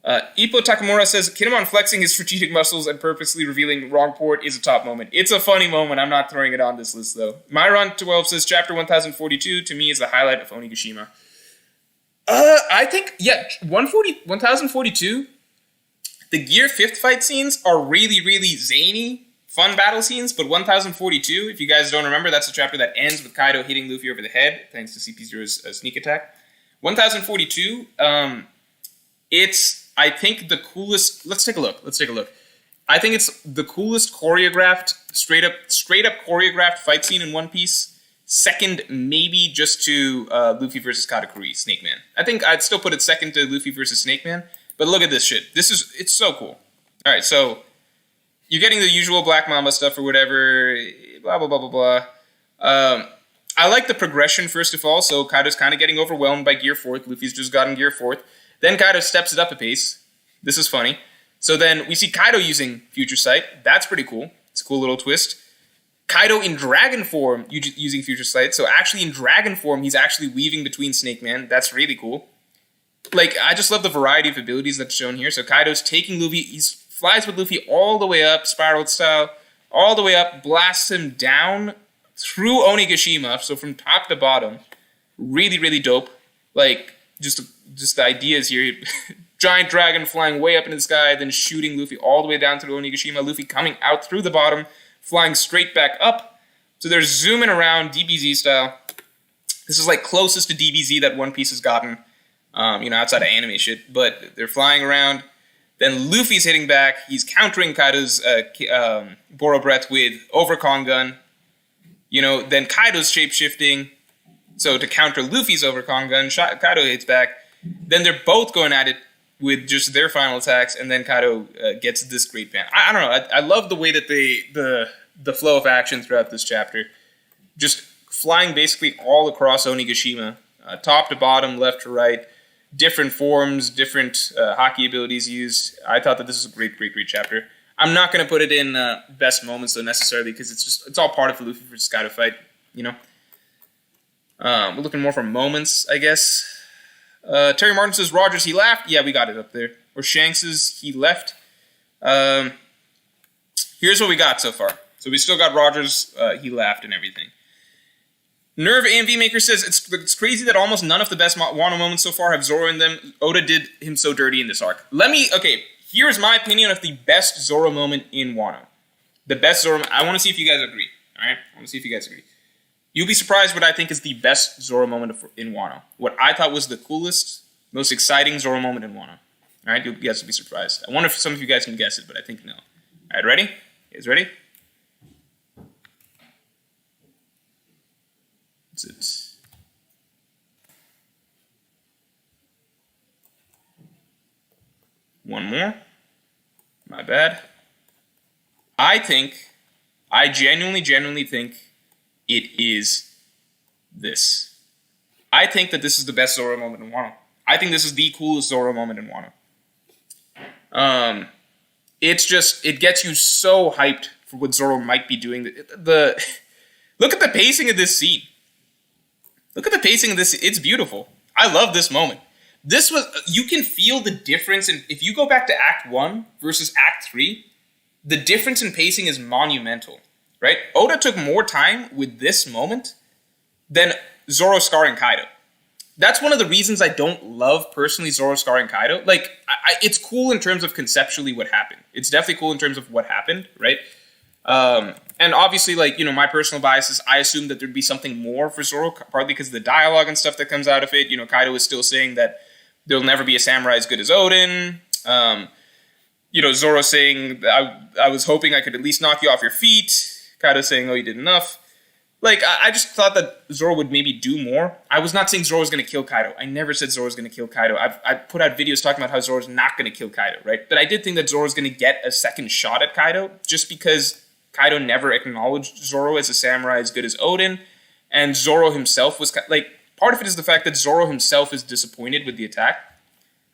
Ippo Takamura says, Kinemon flexing his strategic muscles and purposely revealing wrong port is a top moment. It's a funny moment. I'm not throwing it on this list, though. Myron12 says, Chapter 1042 to me is the highlight of Onigashima. I think, 1042, the Gear 5th fight scenes are really, really zany, fun battle scenes, but 1042, if you guys don't remember, that's the chapter that ends with Kaido hitting Luffy over the head, thanks to CP0's sneak attack. 1042, it's, I think, the coolest. Let's take a look. I think it's the coolest choreographed, straight up choreographed fight scene in One Piece. Second, maybe just to Luffy versus Katakuri, Snake Man. I think I'd still put it second to Luffy versus Snake Man. But look at this shit. It's so cool. All right, so you're getting the usual Black Mamba stuff or whatever. Blah blah blah blah blah. I like the progression first of all. So Kaido's kind of getting overwhelmed by Gear 4th. Luffy's just gotten Gear 4th. Then Kaido steps it up a pace. This is funny. So then we see Kaido using Future Sight. That's pretty cool. It's a cool little twist. Kaido in dragon form using Future Sight. So actually in dragon form, he's actually weaving between Snake Man. That's really cool. Like, I just love the variety of abilities that's shown here. So Kaido's taking Luffy. He flies with Luffy all the way up, spiral style, all the way up, blasts him down through Onigashima. So from top to bottom. Really, really dope. Like, just the ideas here. Giant dragon flying way up into the sky, then shooting Luffy all the way down through Onigashima. Luffy coming out through the bottom, flying straight back up. So they're zooming around DBZ style. This is like closest to DBZ that One Piece has gotten, outside of anime shit. But they're flying around. Then Luffy's hitting back. He's countering Kaido's Boro Breath with Overcon Gun. Then Kaido's shape-shifting. So to counter Luffy's Overcon Gun, Kaido hits back. Then they're both going at it with just their final attacks, and then Kaido gets this great pan. I don't know. I love the way that the flow of action throughout this chapter, just flying basically all across Onigashima, top to bottom, left to right, different forms, different hockey abilities used. I thought that this was a great, great, great chapter. I'm not going to put it in best moments though necessarily because it's all part of the Luffy versus Kaido fight, We're looking more for moments, I guess. Terry Martin says, Rogers, he laughed. Yeah, we got it up there. Or Shanks's, he left. Here's what we got so far. So we still got Rogers, he laughed and everything. Nerve AMV Maker says, it's crazy that almost none of the best Wano moments so far have Zoro in them. Oda did him so dirty in this arc. Okay, here's my opinion of the best Zoro moment in Wano. The best Zoro, I want to see if you guys agree. Alright, I want to see if you guys agree. You'll be surprised what I think is the best Zoro moment in Wano. What I thought was the coolest, most exciting Zoro moment in Wano. Alright, you guys will be surprised. I wonder if some of you guys can guess it, but I think no. Alright, ready? You guys ready? That's it. One more. My bad. I genuinely think it is this. I think that this is the best Zoro moment in Wano. I think this is the coolest Zoro moment in Wano. It gets you so hyped for what Zoro might be doing. Look at the pacing of this scene. It's beautiful. I love this moment. You can feel the difference if you go back to Act 1 versus Act 3, the difference in pacing is monumental, right? Oda took more time with this moment than Zoro scarring Kaido. That's one of the reasons I don't love, personally, Zoro scarring Kaido. Like, it's cool in terms of conceptually what happened. It's definitely cool in terms of what happened, right? And obviously, like, my personal bias is I assumed that there'd be something more for Zoro, partly because of the dialogue and stuff that comes out of it. Kaido is still saying that there'll never be a samurai as good as Odin. Zoro saying, I was hoping I could at least knock you off your feet. Kaido saying, oh, you did enough. Like, I just thought that Zoro would maybe do more. I was not saying Zoro was going to kill Kaido. I never said Zoro was going to kill Kaido. I put out videos talking about how Zoro's not going to kill Kaido, right? But I did think that Zoro's going to get a second shot at Kaido, just because Kaido never acknowledged Zoro as a samurai as good as Odin, and Zoro himself was, like, part of it is the fact that Zoro himself is disappointed with the attack.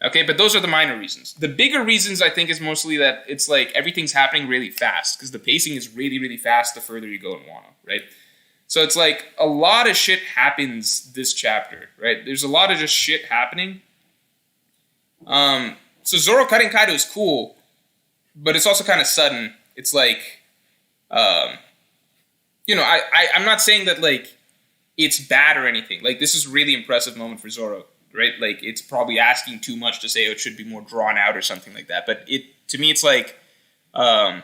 Okay, but those are the minor reasons. The bigger reasons, I think, is mostly that it's like everything's happening really fast, because the pacing is really, really fast the further you go in Wano, right? So it's like a lot of shit happens this chapter, right? There's a lot of just shit happening. So Zoro cutting Kaido is cool, but it's also kind of sudden. It's like, I'm not saying that, like, it's bad or anything. Like, this is a really impressive moment for Zoro, right? Like, it's probably asking too much to say, oh, it should be more drawn out or something like that. But to me, it's like, all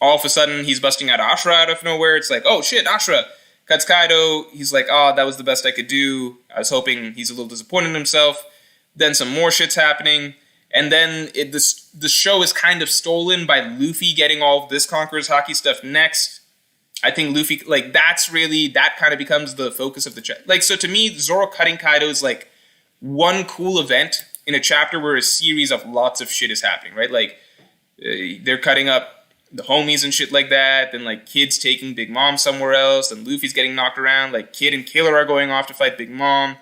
of a sudden, he's busting out Ashura out of nowhere. It's like, oh, shit, Ashura cuts Kaido. He's like, oh, that was the best I could do. I was hoping. He's a little disappointed in himself. Then some more shit's happening. And then the show is kind of stolen by Luffy getting all of this Conqueror's Haki stuff next. I think Luffy, like, that kind of becomes the focus of the chapter. Like, so to me, Zoro cutting Kaido is, like, one cool event in a chapter where a series of lots of shit is happening, right? Like, they're cutting up the homies and shit like that, then, like, Kid's taking Big Mom somewhere else, and Luffy's getting knocked around, like, Kid and Killer are going off to fight Big Mom.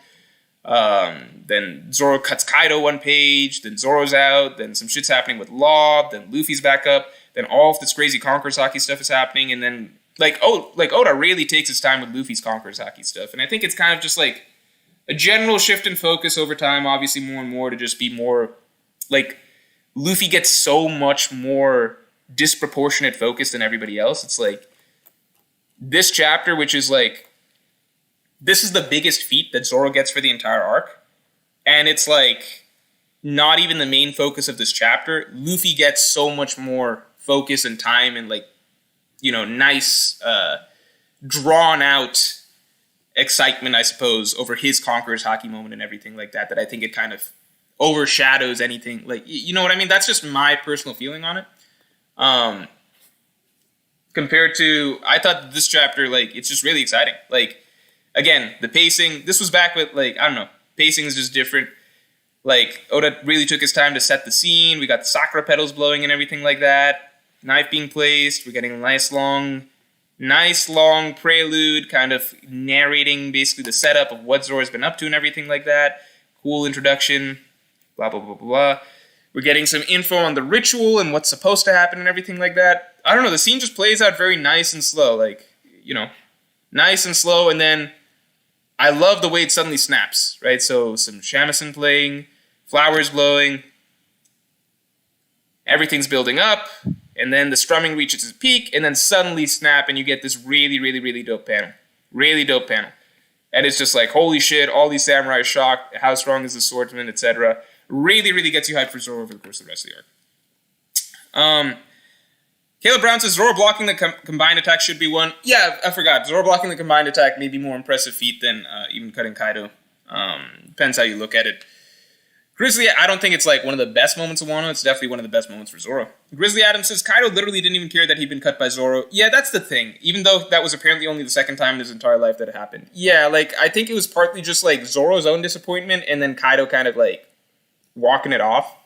Then Zoro cuts Kaido one page, then Zoro's out, then some shit's happening with Law, then Luffy's back up, then all of this crazy Conqueror's Haki stuff is happening, and then, Oda really takes his time with Luffy's Conqueror's Haki stuff, and I think it's kind of just, like, a general shift in focus over time, obviously more and more to just be more, like, Luffy gets so much more disproportionate focus than everybody else. It's like, this chapter, which is, like, this is the biggest feat that Zoro gets for the entire arc, and it's, like, not even the main focus of this chapter. Luffy gets so much more focus and time and, like, nice, drawn out excitement, I suppose, over his Conqueror's Haki moment and everything like that I think it kind of overshadows anything. Like, you know what I mean? That's just my personal feeling on it. Compared to, I thought this chapter, like, it's just really exciting. Like, again, the pacing, this was back with, like, I don't know, pacing is just different. Like, Oda really took his time to set the scene. We got the sakura petals blowing and everything like that. Knife being placed. We're getting a nice long prelude, kind of narrating basically the setup of what Zoro's been up to and everything like that. Cool introduction, blah, blah, blah, blah, blah. We're getting some info on the ritual and what's supposed to happen and everything like that. I don't know, the scene just plays out very nice and slow. Like, nice and slow, and then I love the way it suddenly snaps, right? So some shamisen playing, flowers blowing, everything's building up, and then the strumming reaches its peak, and then suddenly snap, and you get this really, really, really dope panel. Really dope panel. And it's just like, holy shit, all these samurai are shocked, how strong is the swordsman, etc. Really, really gets you hyped for Zoro over the course of the rest of the arc. Caleb Brown says, Zoro blocking the combined attack should be one. Yeah, I forgot. Zoro blocking the combined attack may be more impressive feat than even cutting Kaido. Depends how you look at it. Grizzly, I don't think it's like one of the best moments of Wano. It's definitely one of the best moments for Zoro. Grizzly Adams says, Kaido literally didn't even care that he'd been cut by Zoro. Yeah, that's the thing. Even though that was apparently only the second time in his entire life that it happened. Yeah, like, I think it was partly just like Zoro's own disappointment and then Kaido kind of like walking it off.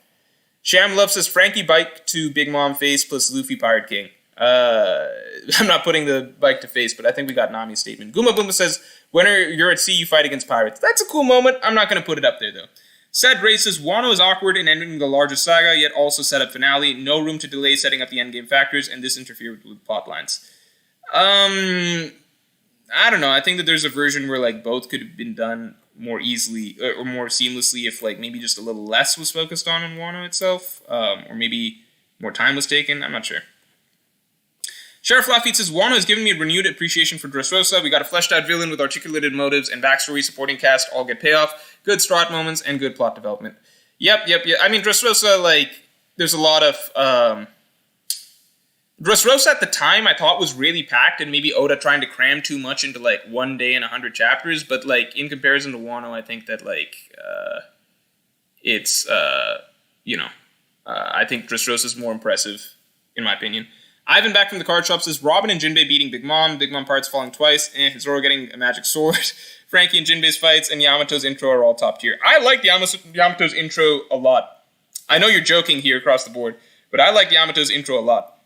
Sham Love says, Frankie bike to Big Mom face plus Luffy Pirate King. I'm not putting the bike to face, but I think we got Nami's statement. Guma Boomba says, when you're at sea, you fight against pirates. That's a cool moment. I'm not going to put it up there, though. Said Ray says, Wano is awkward in ending the largest saga, yet also set up finale. No room to delay setting up the endgame factors, and this interfered with plot lines. I don't know. I think that there's a version where like both could have been done more easily or more seamlessly if like maybe just a little less was focused on Wano itself, or maybe more time was taken. I'm not sure. Sheriff Lafitte says, Wano has given me a renewed appreciation for Dressrosa. We got a fleshed out villain with articulated motives and backstory, supporting cast all get payoff, good Strahd moments, and good plot development. Yep. I mean, Dressrosa, like, there's a lot of... Dressrosa at the time I thought was really packed, and maybe Oda trying to cram too much into, like, 1 day and 100 chapters, but, like, in comparison to Wano, I think that, like, it's, I think Dressrosa is more impressive, in my opinion. Ivan back from the card shop says, Robin and Jinbei beating Big Mom parts falling twice, Zoro getting a magic sword, Frankie and Jinbei's fights, and Yamato's intro are all top tier. I like Yamato's intro a lot. I know you're joking here across the board, but I like Yamato's intro a lot.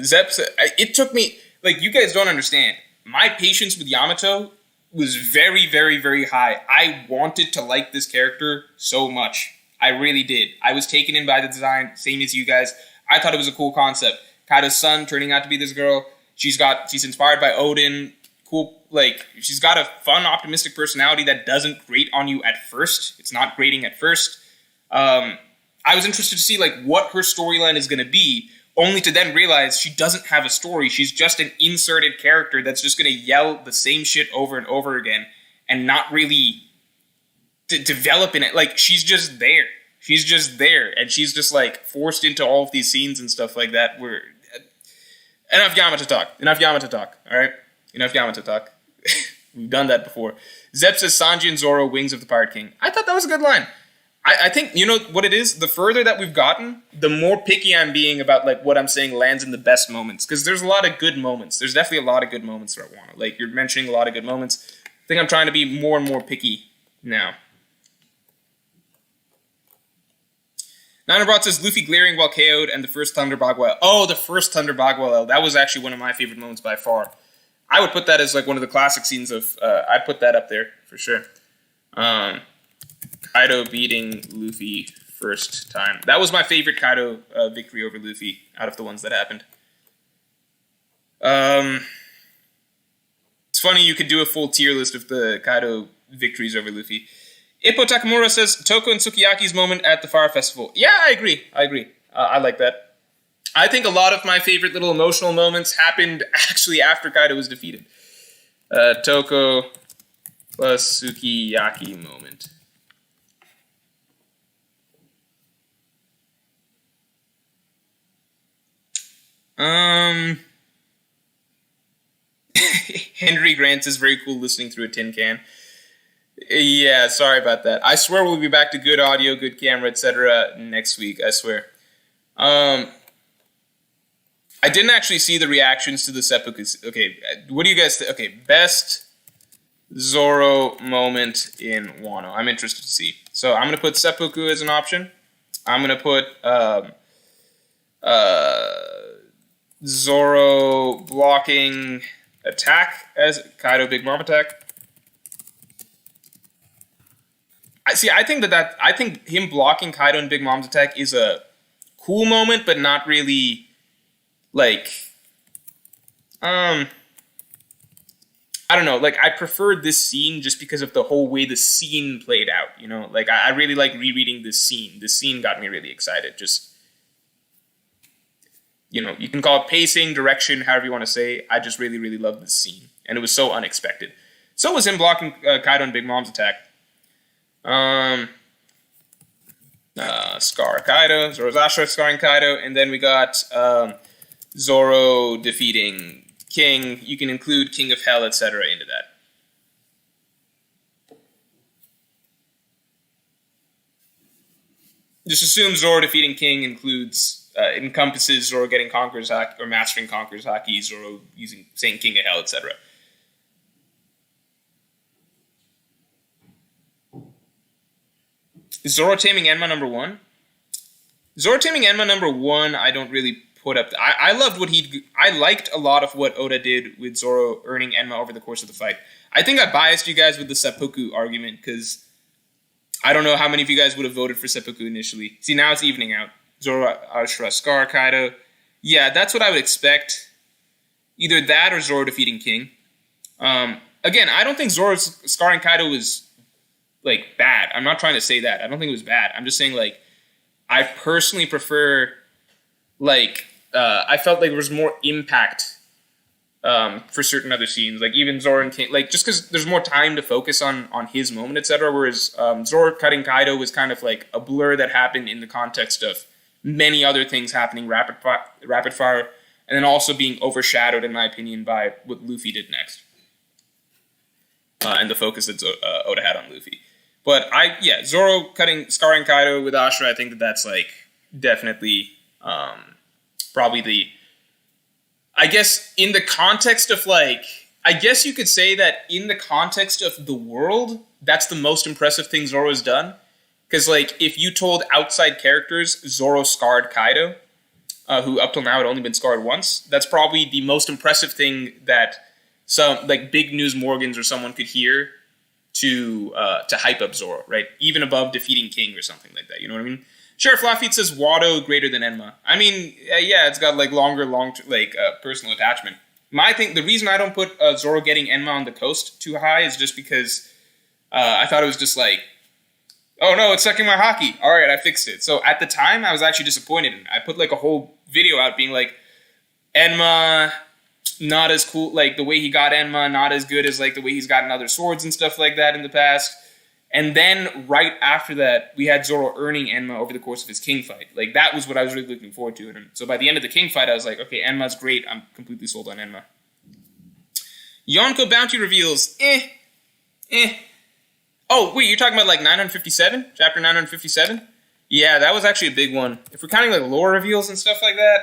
Zep said, it took me, like, you guys don't understand. My patience with Yamato was very, very, very high. I wanted to like this character so much. I really did. I was taken in by the design, same as you guys. I thought it was a cool concept. Kaido's son turning out to be this girl. She's inspired by Odin. Cool, like, she's got a fun, optimistic personality that doesn't grate on you at first. It's not grating at first. I was interested to see, like, what her storyline is going to be, only to then realize she doesn't have a story. She's just an inserted character that's just going to yell the same shit over and over again and not really develop in it. Like, she's just there. She's just there, and she's just, like, forced into all of these scenes and stuff like that. Enough Yamato talk, all right? Enough Yamato talk. We've done that before. Zep says, Sanji and Zoro, Wings of the Pirate King. I thought that was a good line. I think, you know what it is? The further that we've gotten, the more picky I'm being about, like, what I'm saying lands in the best moments. Because there's a lot of good moments. There's definitely a lot of good moments throughout Wano. Like, you're mentioning a lot of good moments. I think I'm trying to be more and more picky now. Nanabrat says, Luffy glaring while KO'd and the first Thunder Bagua. Oh, the first Thunder Bagua. That was actually one of my favorite moments by far. I would put that as like one of the classic scenes of... I'd put that up there, for sure. Kaido beating Luffy first time. That was my favorite Kaido victory over Luffy out of the ones that happened. It's funny you could do a full tier list of the Kaido victories over Luffy. Ippo Takamura says, Toko and Sukiyaki's moment at the Fire Festival. Yeah, I agree. I like that. I think a lot of my favorite little emotional moments happened actually after Kaido was defeated. Toko plus Sukiyaki moment. Henry Grant is very cool listening through a tin can. Yeah, sorry about that. I swear we'll be back to good audio, good camera, etc. next week. I swear. I didn't actually see the reactions to the seppuku. Okay, what do you guys think? Okay, best Zoro moment in Wano. I'm interested to see. So I'm going to put seppuku as an option. I'm going to put Zoro blocking attack as Kaido Big Mom attack. I think him blocking Kaido and Big Mom's attack is a cool moment, but not really, like, I I don't know, like, I preferred this scene just because of the whole way the scene played out, you know? Like, I really like rereading this scene. This scene got me really excited. Just, you know, you can call it pacing, direction, however you want to say. I just really, really love this scene. And it was so unexpected. So was him blocking Kaido and Big Mom's attack. Scar Kaido, Zoro's Ashra scarring Kaido, and then we got Zoro defeating King. You can include King of Hell, etc. into that. Just assume Zoro defeating King encompasses Zoro getting Conqueror's Haki, or mastering Conqueror's Haki, Zoro saying King of Hell, etc. Zoro taming Enma number 1? Zoro taming Enma number 1, I don't really put up. I loved I liked a lot of what Oda did with Zoro earning Enma over the course of the fight. I think I biased you guys with the seppuku argument, because I don't know how many of you guys would have voted for seppuku initially. See, now it's evening out. Zoro, Ashra, Scar, Kaido. Yeah, that's what I would expect. Either that or Zoro defeating King. Again, I don't think Zoro's scarring Kaido was, like, bad. I'm not trying to say that. I don't think it was bad. I'm just saying, like, I personally prefer, like, I felt like there was more impact for certain other scenes. Like, even Zoro and King, like, just because there's more time to focus on his moment, etc. Whereas Zoro cutting Kaido was kind of like a blur that happened in the context of many other things happening rapid fire, and then also being overshadowed, in my opinion, by what Luffy did next. And the focus that Oda had on Luffy. But Zoro scarring Kaido with Ashra, I think that's, like, definitely probably I guess in the context of, like, I guess you could say that in the context of the world, that's the most impressive thing Zoro has done. Because, like, if you told outside characters Zoro scarred Kaido, who up till now had only been scarred once, that's probably the most impressive thing that some, like, big news Morgans or someone could hear to hype up Zoro, right? Even above defeating King or something like that, you know what I mean? Sheriff Lafitte says Wano greater than Enma. I mean, yeah, it's got, like, personal attachment. The reason I don't put Zoro getting Enma on the coast too high is just because I thought it was just like, oh no, it's sucking my haki. All right, I fixed it. So at the time, I was actually disappointed. I put, like, a whole video out being like, Enma, not as cool, like, the way he got Enma, not as good as, like, the way he's gotten other swords and stuff like that in the past. And then right after that, we had Zoro earning Enma over the course of his King fight. Like, that was what I was really looking forward to. And so by the end of the King fight, I was like, okay, Enma's great. I'm completely sold on Enma. Yonko bounty reveals. Oh, wait, you're talking about, like, 957? Chapter 957? Yeah, that was actually a big one. If we're counting, like, lore reveals and stuff like that.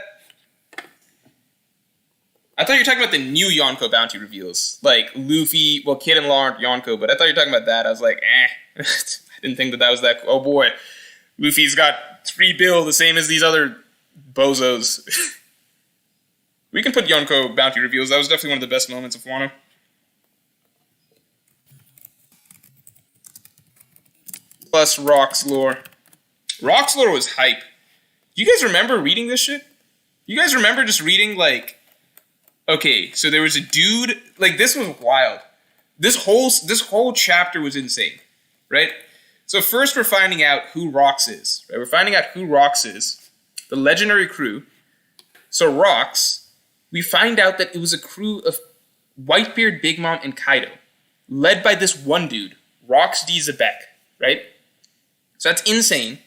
I thought you were talking about the new Yonko bounty reveals. Like, Luffy, well, Kid and Law aren't Yonko, but I thought you were talking about that. I was like, I didn't think that was that cool. Oh, boy. Luffy's got 3 bill, the same as these other bozos. We can put Yonko bounty reveals. That was definitely one of the best moments of Wano. Plus Rock's lore. Rock's lore was hype. You guys remember reading this shit? You guys remember just reading, like... Okay, so there was a dude... Like, this was wild. This whole chapter was insane, right? So first we're finding out who Rox is, right? We're finding out who Rox is. The legendary crew. So Rox, we find out that it was a crew of Whitebeard, Big Mom, and Kaido, led by this one dude, Rox D. Zebek, right? So that's insane.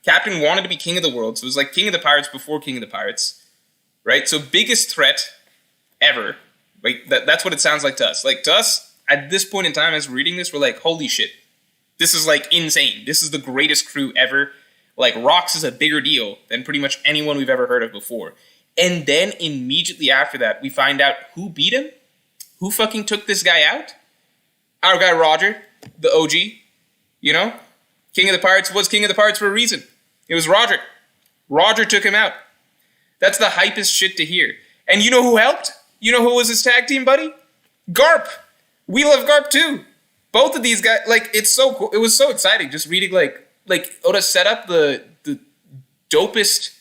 Captain wanted to be king of the world, so it was like king of the pirates before king of the pirates, right? So biggest threat ever. Like, that's what it sounds like to us. Like, to us, at this point in time, as we're reading this, we're like, holy shit. This is, like, insane. This is the greatest crew ever. Like, Rox is a bigger deal than pretty much anyone we've ever heard of before. And then, immediately after that, we find out who beat him? Who fucking took this guy out? Our guy Roger, the OG. You know? King of the Pirates was King of the Pirates for a reason. It was Roger. Roger took him out. That's the hypest shit to hear. And you know who helped? You know who was his tag team buddy? Garp. We love Garp too. Both of these guys, like, it's so cool. It was so exciting just reading, like Oda set up the dopest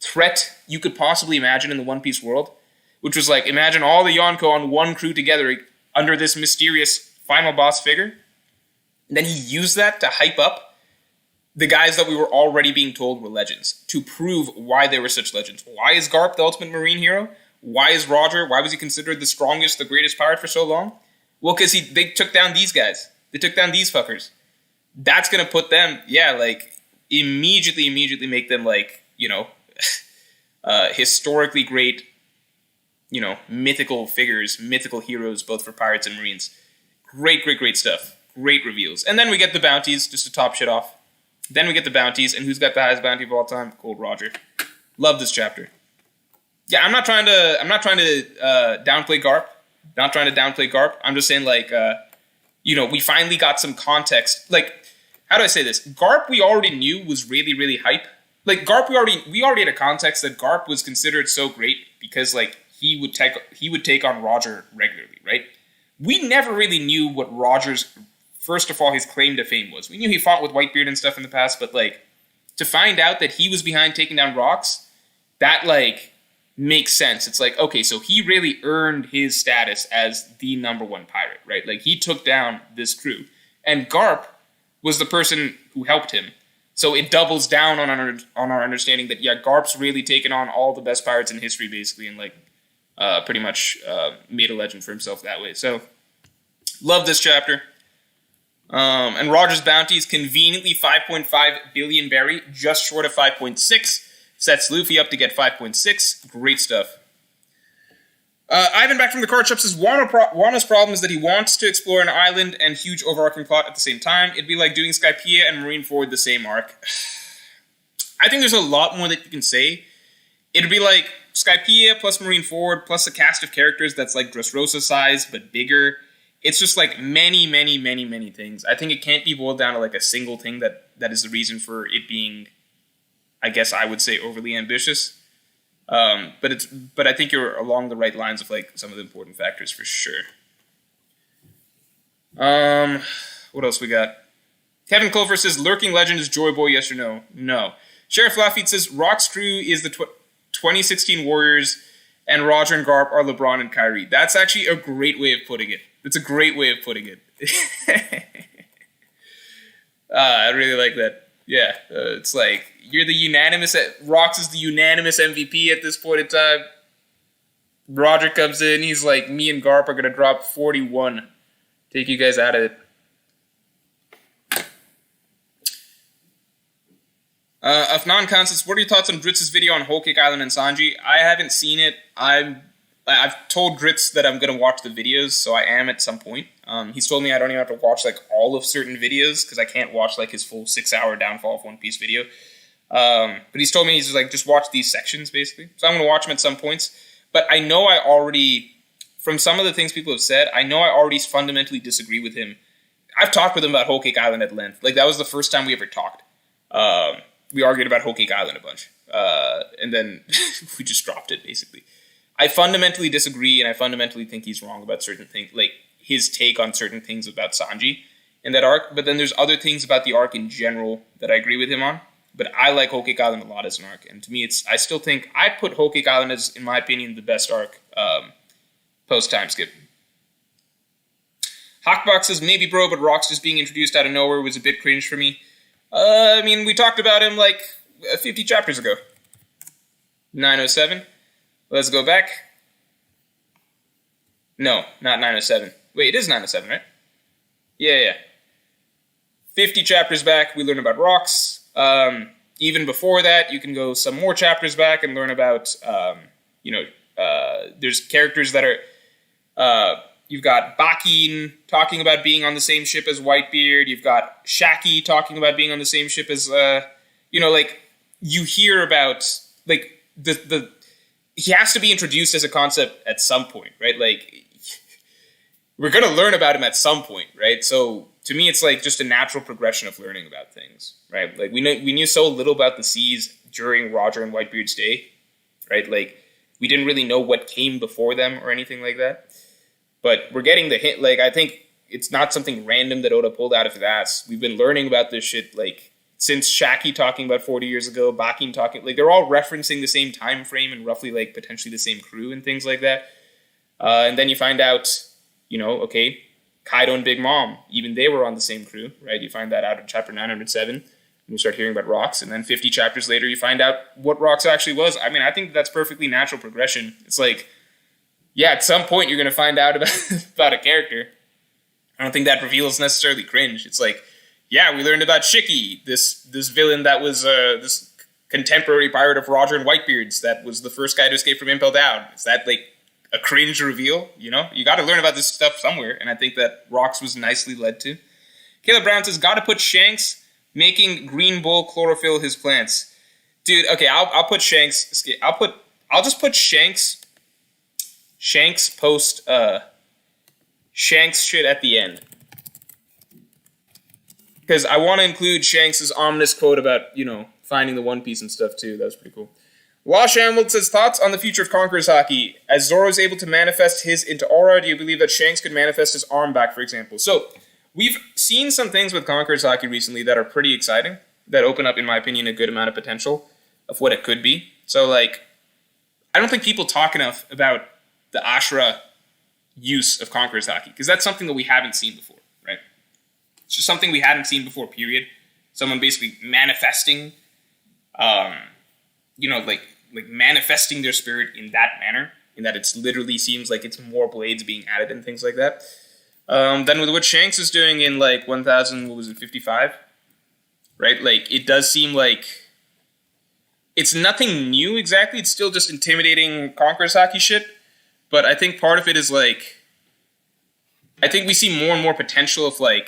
threat you could possibly imagine in the One Piece world, which was like, imagine all the Yonko on one crew together under this mysterious final boss figure. And then he used that to hype up the guys that we were already being told were legends, to prove why they were such legends. Why is Garp the ultimate marine hero? Why is Roger, why was he considered the strongest, the greatest pirate for so long? Well, because they took down these guys. They took down these fuckers. That's going to put them, immediately make them, historically great, mythical figures, mythical heroes, both for pirates and marines. Great stuff. Great reveals. And then we get the bounties, just to top shit off. Then we get the bounties, and who's got the highest bounty of all time? Gold Roger. Love this chapter. Yeah, I'm not trying to downplay Garp. Not trying to downplay Garp. I'm just saying, we finally got some context. How do I say this? Garp we already knew was really, really hype. Garp we already had a context that Garp was considered so great because he would take on Roger regularly, right? We never really knew what Roger's, first of all, his claim to fame was. We knew he fought with Whitebeard and stuff in the past, but to find out that he was behind taking down rocks, that makes sense. It's okay, so he really earned his status as the number one pirate, right? He took down this crew. And Garp was the person who helped him. So it doubles down on our understanding that, Garp's really taken on all the best pirates in history, basically, and pretty much made a legend for himself that way. So, love this chapter. And Roger's bounty is conveniently 5.5 billion berry, just short of 5.6. Sets Luffy up to get 5.6. Great stuff. Ivan back from the card shop says, Wano's problem is that he wants to explore an island and huge overarching plot at the same time. It'd be like doing Skypiea and Marineford the same arc. I think there's a lot more that you can say. It'd be like Skypiea plus Marineford plus a cast of characters that's Dressrosa size but bigger. It's just many things. I think it can't be boiled down to a single thing that is the reason for it being, I guess I would say, overly ambitious. But I think you're along the right lines of some of the important factors for sure. What else we got? Kevin Clover says, Lurking Legend is Joy Boy, yes or no? No. Sheriff Lafitte says, Rock's crew is the 2016 Warriors, and Roger and Garp are LeBron and Kyrie. That's actually a great way of putting it. It's a great way of putting it. I really like that. Yeah, it's you're the unanimous, Rocks is the unanimous MVP at this point in time. Roger comes in, he's me and Garp are going to drop 41. Take you guys out of it. Afnan Khan says, what are your thoughts on Dritz's video on Whole Cake Island and Sanji? I haven't seen it. I've told Dritz that I'm going to watch the videos, so I am at some point. He's told me I don't even have to watch all of certain videos because I can't watch his full 6-hour downfall of One Piece video. But he's told me he's just watch these sections basically. So I'm going to watch them at some points. But I know I already, from some of the things people have said, I know I already fundamentally disagree with him. I've talked with him about Whole Cake Island at length. That was the first time we ever talked. We argued about Whole Cake Island a bunch. And then we just dropped it basically. I fundamentally disagree, and I fundamentally think he's wrong about certain things, his take on certain things about Sanji in that arc. But then there's other things about the arc in general that I agree with him on. But I like Whole Cake Island a lot as an arc, and to me, I still think I put Whole Cake Island as, in my opinion, the best arc post time skip. Hawkbox says maybe bro, but Rock's just being introduced out of nowhere was a bit cringe for me. We talked about him 50 chapters ago. 907. Let's go back. No, not 907. Wait, it is 907, right? Yeah. 50 chapters back, we learn about rocks. Even before that, you can go some more chapters back and learn about, there's characters that are, you've got Bakin talking about being on the same ship as Whitebeard. You've got Shaki talking about being on the same ship as, you hear about, he has to be introduced as a concept at some point, right? We're going to learn about him at some point, right? So to me, it's just a natural progression of learning about things, right? We knew so little about the seas during Roger and Whitebeard's day, right? We didn't really know what came before them or anything like that. But we're getting the hint. I think it's not something random that Oda pulled out of his ass. We've been learning about this shit, since Shaki talking about 40 years ago, Bakin talking, they're all referencing the same time frame and roughly, potentially the same crew and things like that. And then you find out, okay, Kaido and Big Mom, even they were on the same crew, right? You find that out in chapter 907, and you start hearing about Rocks, and then 50 chapters later, you find out what Rocks actually was. I mean, I think that's perfectly natural progression. It's like, yeah, at some point, you're going to find out about a character. I don't think that reveal is necessarily cringe. It's like, yeah, we learned about Shiki, this villain that was this contemporary pirate of Roger and Whitebeard's that was the first guy to escape from Impel Down. Is that like a cringe reveal? You got to learn about this stuff somewhere, and I think that Rocks was nicely led to. Caleb Brown says, got to put Shanks making Green Bull chlorophyll his plants. Dude, okay, I'll put Shanks. I'll just put Shanks post Shanks shit at the end. Because I want to include Shanks' ominous quote about, finding the One Piece and stuff too. That was pretty cool. Wash Hamlet says, thoughts on the future of Conqueror's Haki? As Zoro is able to manifest his into aura, do you believe that Shanks could manifest his arm back, for example? So, we've seen some things with Conqueror's Haki recently that are pretty exciting, that open up, in my opinion, a good amount of potential of what it could be. So, I don't think people talk enough about the Ashura use of Conqueror's Haki, because that's something that we haven't seen before, right? It's just something we hadn't seen before, period. Someone basically manifesting, manifesting their spirit in that manner, in that it's literally seems like it's more blades being added and things like that. Then with what Shanks is doing in 55, right? It does seem like it's nothing new exactly. It's still just intimidating Conqueror's Haki shit. But I think part of it is I think we see more and more potential of what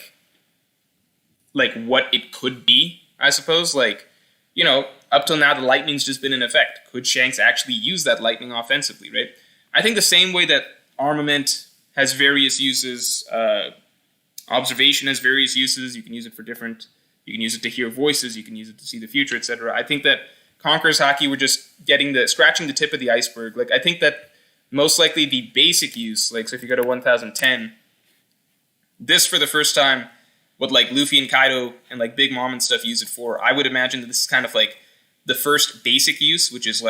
it could be, I suppose. Up till now, the lightning's just been in effect. Could Shanks actually use that lightning offensively, right? I think the same way that armament has various uses, observation has various uses. You can use it for different, you can use it to hear voices, you can use it to see the future, etc. I think that Conqueror's Haki, we're just scratching the tip of the iceberg. I think that most likely the basic use, so if you go to 1010, this for the first time, what Luffy and Kaido and Big Mom and stuff use it for, I would imagine that this is kind of the first basic use, which is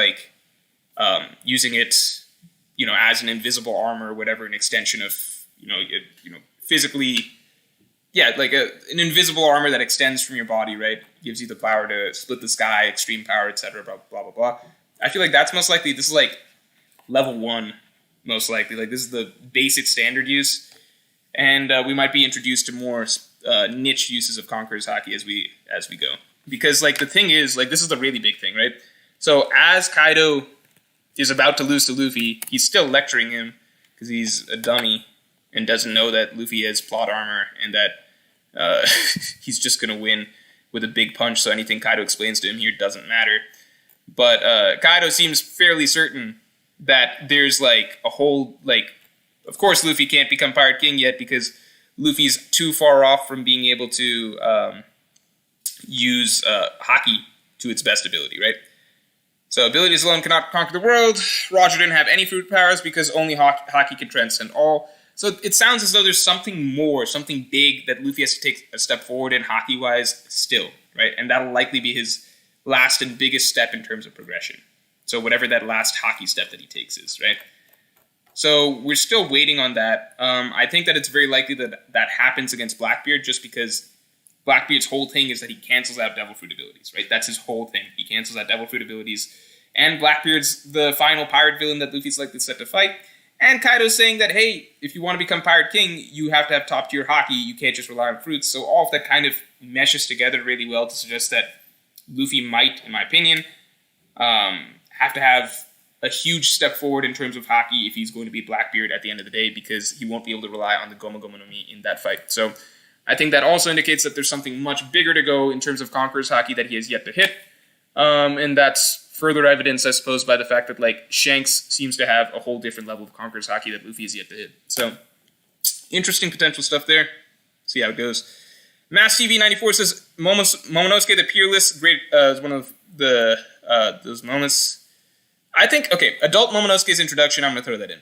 using it, as an invisible armor or whatever, an extension of, physically, yeah, an invisible armor that extends from your body, right? Gives you the power to split the sky, extreme power, etc. Blah blah blah blah. I feel like that's most likely. This is level 1, most likely. This is the basic standard use, and we might be introduced to more niche uses of Conqueror's Haki as we go. Because the thing is, this is the really big thing, right? So as Kaido is about to lose to Luffy, he's still lecturing him because he's a dummy and doesn't know that Luffy has plot armor and that he's just gonna win with a big punch. So anything Kaido explains to him here doesn't matter. But Kaido seems fairly certain that there's a whole of course Luffy can't become Pirate King yet because Luffy's too far off from being able to use Haki to its best ability, right? So abilities alone cannot conquer the world. Roger didn't have any fruit powers because only Haki can transcend all. So it sounds as though there's something more, something big that Luffy has to take a step forward in Haki-wise still, right? And that'll likely be his last and biggest step in terms of progression. So whatever that last Haki step that he takes is, right? So we're still waiting on that. I think that it's very likely that that happens against Blackbeard just because Blackbeard's whole thing is that he cancels out Devil Fruit abilities, right? That's his whole thing. He cancels out Devil Fruit abilities. And Blackbeard's the final pirate villain that Luffy's likely set to fight. And Kaido's saying that, hey, if you want to become Pirate King, you have to have top-tier Haki. You can't just rely on fruits. So all of that kind of meshes together really well to suggest that Luffy might, in my opinion, have to have a huge step forward in terms of Haki if he's going to be Blackbeard at the end of the day because he won't be able to rely on the Gomu Gomu no Mi in that fight. So I think that also indicates that there's something much bigger to go in terms of Conqueror's Haki that he has yet to hit. And that's further evidence, I suppose, by the fact that Shanks seems to have a whole different level of Conqueror's Haki that Luffy is yet to hit. So interesting potential stuff there. See how it goes. Mass TV 94 says Momonosuke the Peerless great is one of the those moments. I think adult Momonosuke's introduction. I'm gonna throw that in.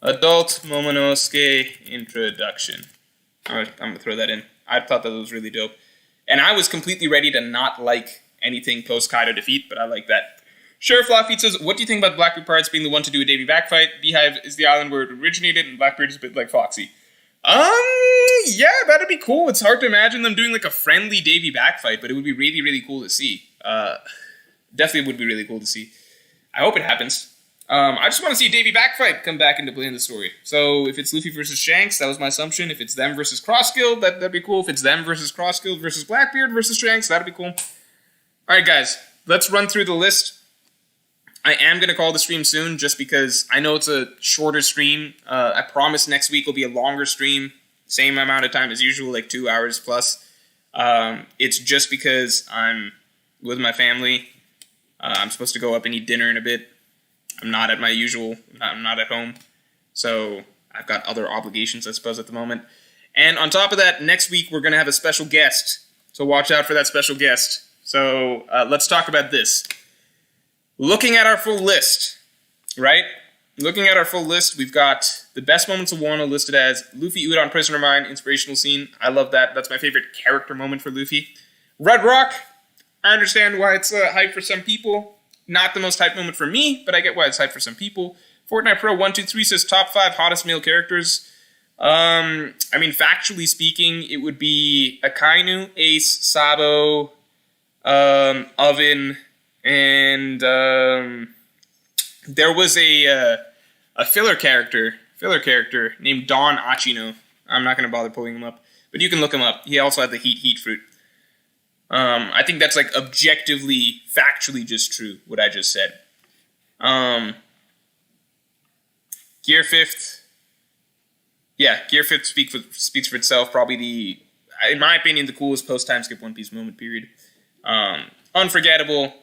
Adult Momonosuke introduction. I'm gonna throw that in. I thought that was really dope, and I was completely ready to not like anything post Kaido defeat, but I like that. Sheriff Lafitte says, what do you think about Blackbeard Pirates being the one to do a Davy back fight? Beehive is the island where it originated, and Blackbeard is a bit like Foxy. Yeah, that'd be cool. It's hard to imagine them doing like a friendly Davy back fight, but it would be really, really cool to see. Definitely would be really cool to see. I hope it happens. I just want to see a Davy back fight come back into play in the story. So if it's Luffy versus Shanks, that was my assumption. If it's them versus Cross Guild, that'd be cool. If it's them versus Cross Guild versus Blackbeard versus Shanks, that'd be cool. Alright guys, let's run through the list. I am going to call the stream soon just because I know it's a shorter stream. I promise next week will be a longer stream. Same amount of time as usual, like 2 hours plus. It's just because I'm with my family. I'm supposed to go up and eat dinner in a bit. I'm not at my usual, I'm not at home. So I've got other obligations, I suppose, at the moment. And on top of that, next week we're going to have a special guest. So watch out for that special guest. So let's talk about this. Looking at our full list, right? Looking at our full list, we've got the best moments of Wano listed as Luffy Udon Prisoner Mine, inspirational scene. I love that. That's my favorite character moment for Luffy. Red Rock, I understand why it's hype for some people. Not the most hype moment for me, but I get why it's hype for some people. Fortnite Pro 123 says top 5 hottest male characters. I mean, factually speaking, it would be Akainu, Ace, Sabo, Oven, and there was a filler character named Don Achino. I'm not going to bother pulling him up, but you can look him up. He also had the heat fruit. I think that's like objectively, factually just true, what I just said. Gear 5th. Yeah, Gear 5th speaks for itself. Probably in my opinion, the coolest post-time skip One Piece moment, period. Unforgettable.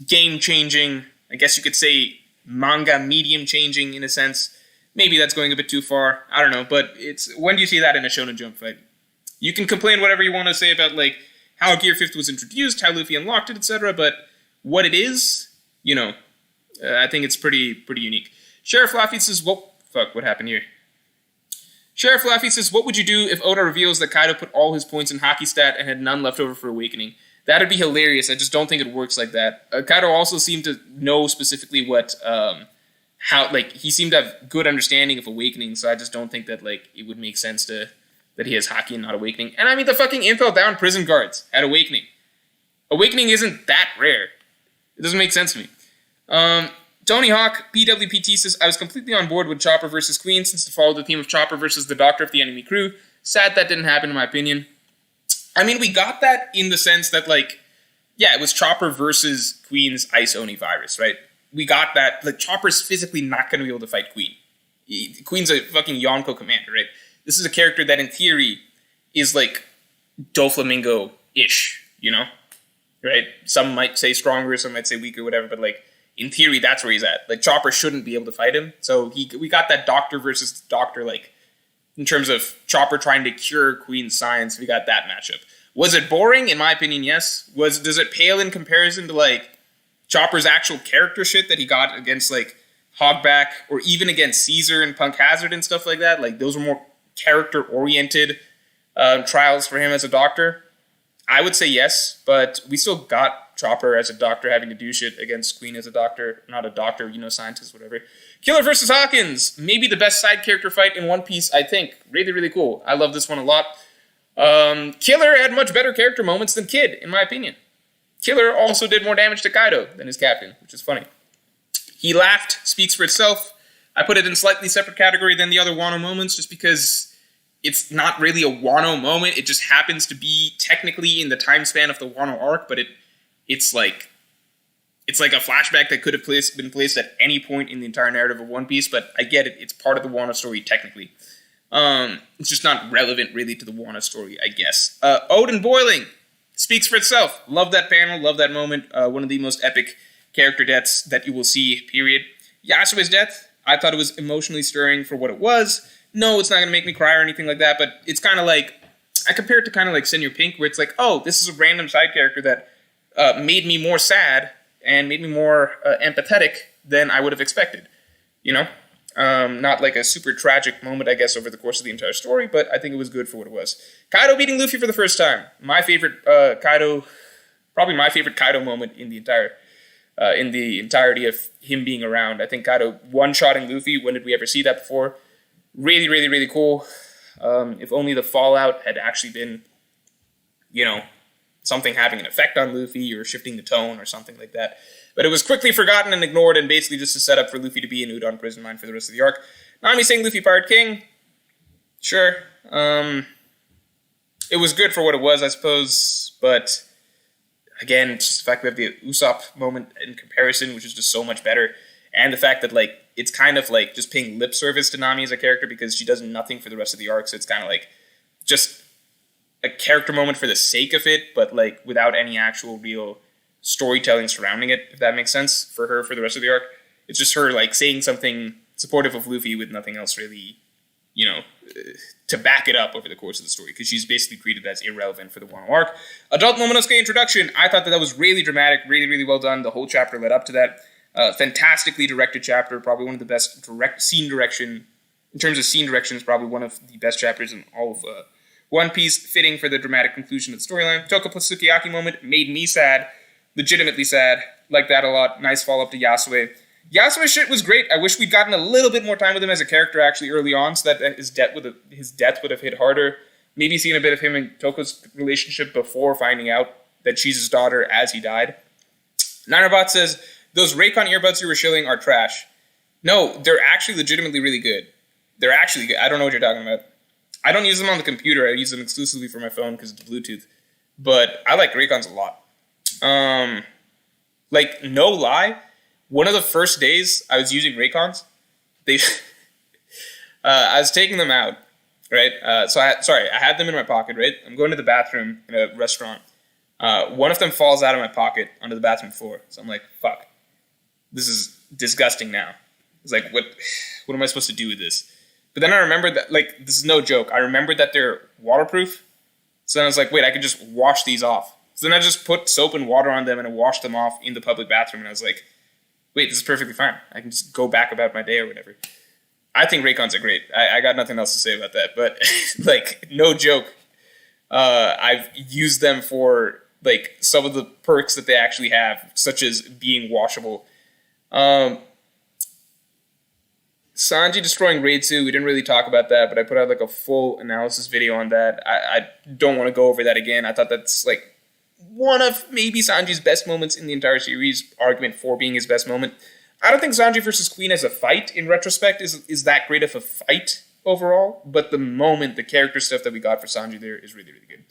Game-changing. I guess you could say manga medium-changing in a sense. Maybe that's going a bit too far. I don't know, but when do you see that in a Shonen Jump fight? You can complain whatever you want to say about, like, how Gear 5th was introduced, how Luffy unlocked it, etc., but what it is, I think it's pretty unique. Sheriff Laffy says, what happened here? Sheriff Laffy says, what would you do if Oda reveals that Kaido put all his points in Haki Stat and had none left over for Awakening? That'd be hilarious. I just don't think it works like that. Kaido also seemed to know specifically he seemed to have good understanding of Awakening, so I just don't think that, it would make sense that he has Haki and not Awakening. And I mean, the fucking Impel Down prison guards had Awakening. Awakening isn't that rare. It doesn't make sense to me. Tony Hawk, PWPT says, I was completely on board with Chopper versus Queen since to follow the theme of Chopper versus the Doctor of the enemy crew. Sad that didn't happen, in my opinion. I mean, we got that in the sense that, it was Chopper versus Queen's Ice Oni virus, right? We got that. Chopper's physically not going to be able to fight Queen. Queen's a fucking Yonko commander, right? This is a character that, in theory, is, Doflamingo-ish, Right? Some might say stronger, some might say weaker, whatever, but, in theory, that's where he's at. Chopper shouldn't be able to fight him. So we got that Doctor versus Doctor, in terms of Chopper trying to cure Queen's science, we got that matchup. Was it boring? In my opinion, yes. Does it pale in comparison to, Chopper's actual character shit that he got against, Hogback, or even against Caesar and Punk Hazard and stuff like that? Those were more character-oriented trials for him as a Doctor. I would say yes, but we still got Chopper as a Doctor having to do shit against Queen as a Doctor. Not a Doctor, scientist, whatever. Killer versus Hawkins. Maybe the best side character fight in One Piece, I think. Really, really cool. I love this one a lot. Killer had much better character moments than Kid, in my opinion. Killer also did more damage to Kaido than his captain, which is funny. He laughed, speaks for itself. I put it in a slightly separate category than the other Wano moments, just because it's not really a Wano moment. It just happens to be technically in the time span of the Wano arc, but it's like a flashback that could have been placed at any point in the entire narrative of One Piece, but I get it. It's part of the Wano story, technically. It's just not relevant, really, to the Wano story, I guess. Odin Boiling speaks for itself. Love that panel, love that moment. One of the most epic character deaths that you will see, period. Yasuo's death, I thought it was emotionally stirring for what it was. No, it's not going to make me cry or anything like that, but it's kind of I compare it to kind of Senior Pink, where it's this is a random side character that made me more sad and made me more empathetic than I would have expected, Not a super tragic moment, I guess, over the course of the entire story, but I think it was good for what it was. Kaido beating Luffy for the first time. My favorite Kaido moment in the entire in the entirety of him being around. I think Kaido one-shotting Luffy, when did we ever see that before? Really, really, really cool. If only the fallout had actually been, something having an effect on Luffy or shifting the tone or something like that. But it was quickly forgotten and ignored, and basically just a setup for Luffy to be in Udon Prison Mine for the rest of the arc. Nami saying Luffy Pirate King. Sure. It was good for what it was, I suppose, but again, it's just the fact that we have the Usopp moment in comparison, which is just so much better, and the fact that, it's kind of just paying lip service to Nami as a character because she does nothing for the rest of the arc, so it's kind of just a character moment for the sake of it, but without any actual real storytelling surrounding it, if that makes sense, for her for the rest of the arc. It's just her saying something supportive of Luffy with nothing else really, to back it up over the course of the story, because she's basically treated as irrelevant for the Wano arc. Adult Momonosuke introduction, I thought that was really dramatic, really, really well done. The whole chapter led up to that. Fantastically directed chapter, probably one of the best direct scene direction, in terms of scene direction, is probably one of the best chapters in all of One Piece, fitting for the dramatic conclusion of the storyline. Toko plus Sukiyaki moment made me sad, legitimately sad, like that a lot. Nice follow-up to Yasue. Yasue's shit was great. I wish we'd gotten a little bit more time with him as a character actually early on, so that his death would have hit harder. Maybe seeing a bit of him and Toko's relationship before finding out that she's his daughter as he died. Ninebot says, those Raycon earbuds you were shilling are trash. No, they're actually legitimately really good. They're actually good. I don't know what you're talking about. I don't use them on the computer. I use them exclusively for my phone because it's Bluetooth. But I like Raycons a lot. No lie, one of the first days I was using Raycons, I was taking them out, right? I had them in my pocket, right? I'm going to the bathroom in a restaurant. One of them falls out of my pocket onto the bathroom floor. So I'm like, fuck. This is disgusting now. It's like, what am I supposed to do with this? But then I remembered that, this is no joke. I remembered that they're waterproof. So then I was like, wait, I could just wash these off. So then I just put soap and water on them and I washed them off in the public bathroom. And I was like, wait, this is perfectly fine. I can just go back about my day or whatever. I think Raycons are great. I got nothing else to say about that. But, no joke. I've used them for, some of the perks that they actually have, such as being washable. Sanji destroying Reitsu, we didn't really talk about that, but I put out a full analysis video on that. I don't want to go over that again. I thought that's one of maybe Sanji's best moments in the entire series, argument for being his best moment. I don't think Sanji versus Queen as a fight, in retrospect, is that great of a fight overall, but the moment, the character stuff that we got for Sanji there is really, really good.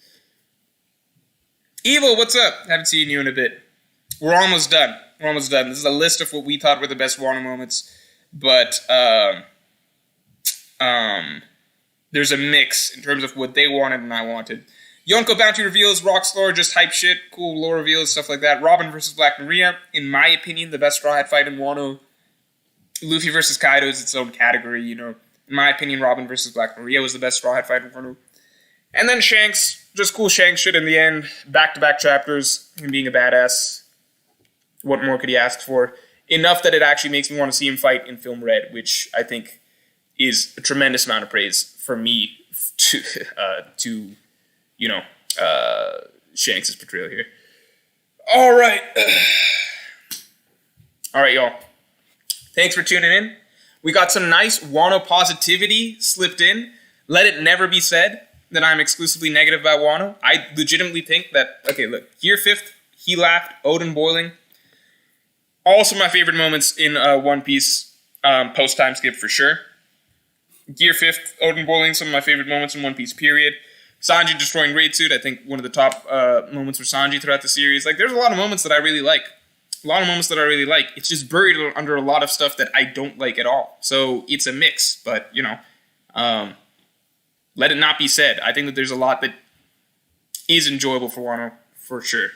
Evil, what's up? Haven't seen you in a bit. We're almost done. This is a list of what we thought were the best Wano moments. But there's a mix in terms of what they wanted and I wanted. Yonko bounty reveals, Rock's lore, just hype shit, cool lore reveals, stuff like that. Robin versus Black Maria, in my opinion, the best Straw Hat fight in Wano. Luffy versus Kaido is its own category, In my opinion, Robin versus Black Maria was the best Straw Hat fight in Wano. And then Shanks, just cool Shanks shit in the end. Back-to-back chapters, him being a badass. What more could he ask for? Enough that it actually makes me want to see him fight in Film Red, which I think is a tremendous amount of praise for me to Shanks' portrayal here. All right, y'all. Thanks for tuning in. We got some nice Wano positivity slipped in. Let it never be said that I'm exclusively negative about Wano. I legitimately think that, okay, look, Gear 5th, he laughed, Odin boiling. Also my favorite moments in One Piece post-time skip for sure. Gear 5th, Odin boiling, some of my favorite moments in One Piece, period. Sanji destroying Raid Suit, I think one of the top moments for Sanji throughout the series. There's a lot of moments that I really like. It's just buried under a lot of stuff that I don't like at all. So it's a mix, but, let it not be said. I think that there's a lot that is enjoyable for Wano, for sure.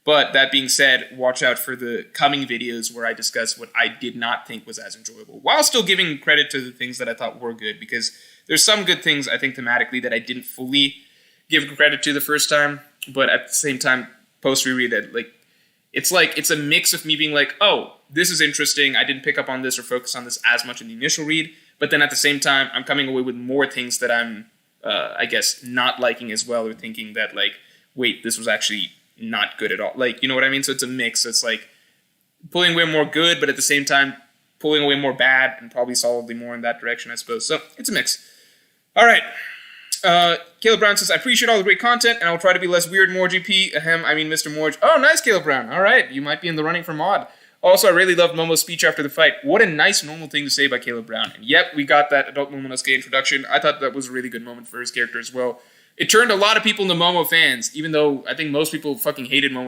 But that being said, watch out for the coming videos where I discuss what I did not think was as enjoyable, while still giving credit to the things that I thought were good, because there's some good things, I think, thematically that I didn't fully give credit to the first time, but at the same time, post-reread it, it's a mix of me being like, oh, this is interesting, I didn't pick up on this or focus on this as much in the initial read, but then at the same time, I'm coming away with more things that I'm, not liking as well, or thinking that, wait, this was actually not good at all. You know what I mean? So it's a mix. It's pulling away more good, but at the same time pulling away more bad, and probably solidly more in that direction, I suppose. So it's a mix. All right. Caleb Brown says, I appreciate all the great content, and I will try to be less weird, more GP. Ahem, I mean Mr. Morj. Oh, nice, Caleb Brown. All right, you might be in the running for mod. Also, I really loved Momo's speech after the fight. What a nice, normal thing to say by Caleb Brown. And yep, we got that adult Momonosuke introduction. I thought that was a really good moment for his character as well. It turned a lot of people into Momo fans, even though I think most people fucking hated Momo.